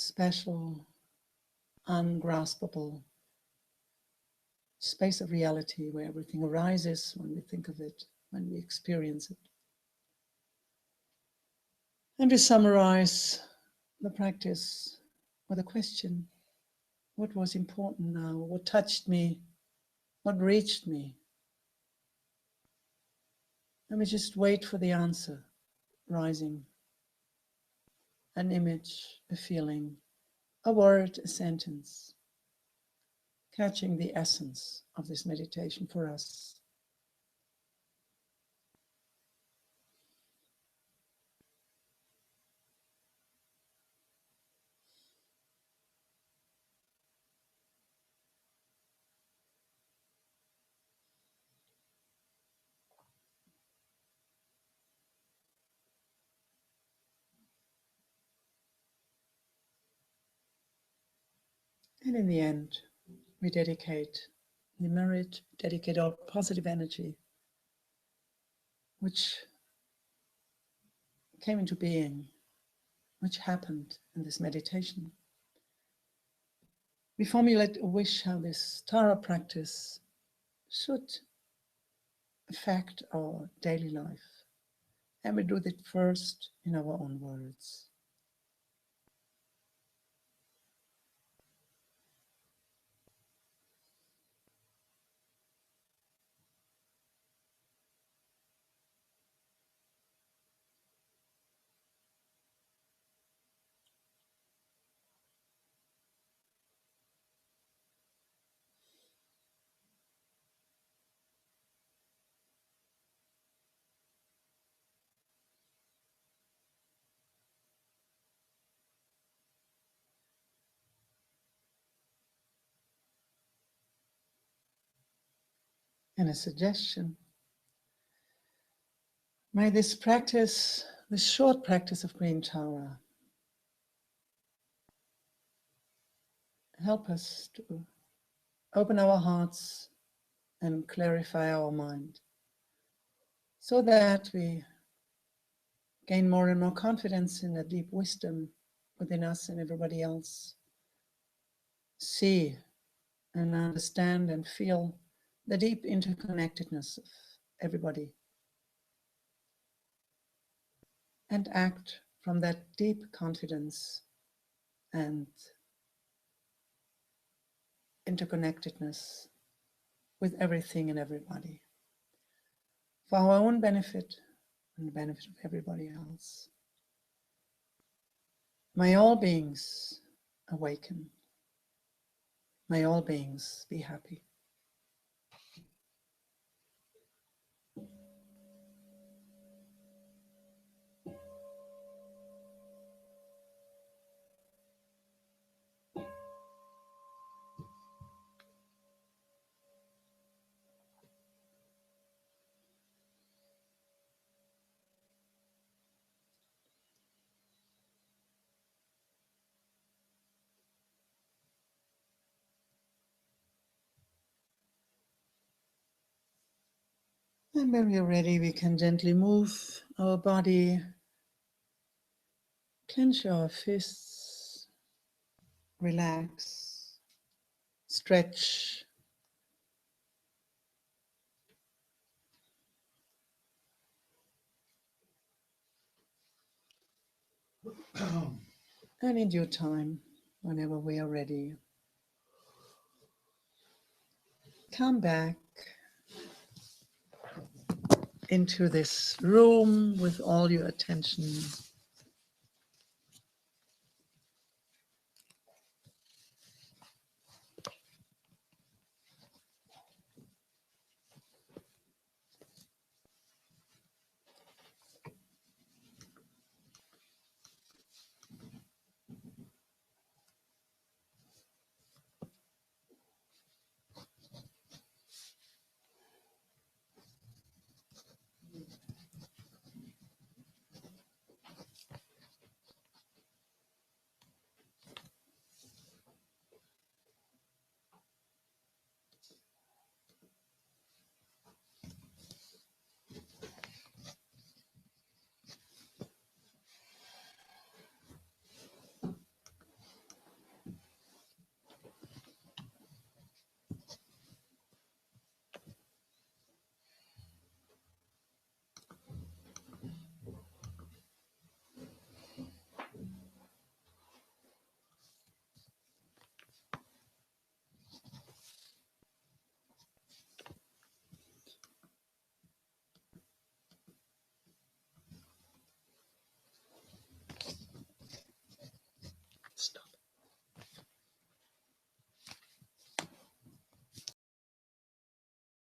special, ungraspable space of reality where everything arises when we think of it, when we experience it. And we summarize the practice with a question. What was important now? What touched me? What reached me? And we just wait for the answer rising. An image, a feeling, a word, a sentence, catching the essence of this meditation for us. And in the end, we dedicate the merit, dedicate our positive energy, which came into being, which happened in this meditation. We formulate a wish how this Tara practice should affect our daily life. And we do it first in our own words. And a suggestion. May this practice, this short practice of Green Tara, help us to open our hearts and clarify our mind so that we gain more and more confidence in the deep wisdom within us and everybody else. See and understand and feel the deep interconnectedness of everybody. And act from that deep confidence and interconnectedness with everything and everybody, for our own benefit and the benefit of everybody else. May all beings awaken. May all beings be happy. And when we are ready, we can gently move our body, clench our fists, relax, stretch. And in due time, whenever we are ready, come back into this room with all your attention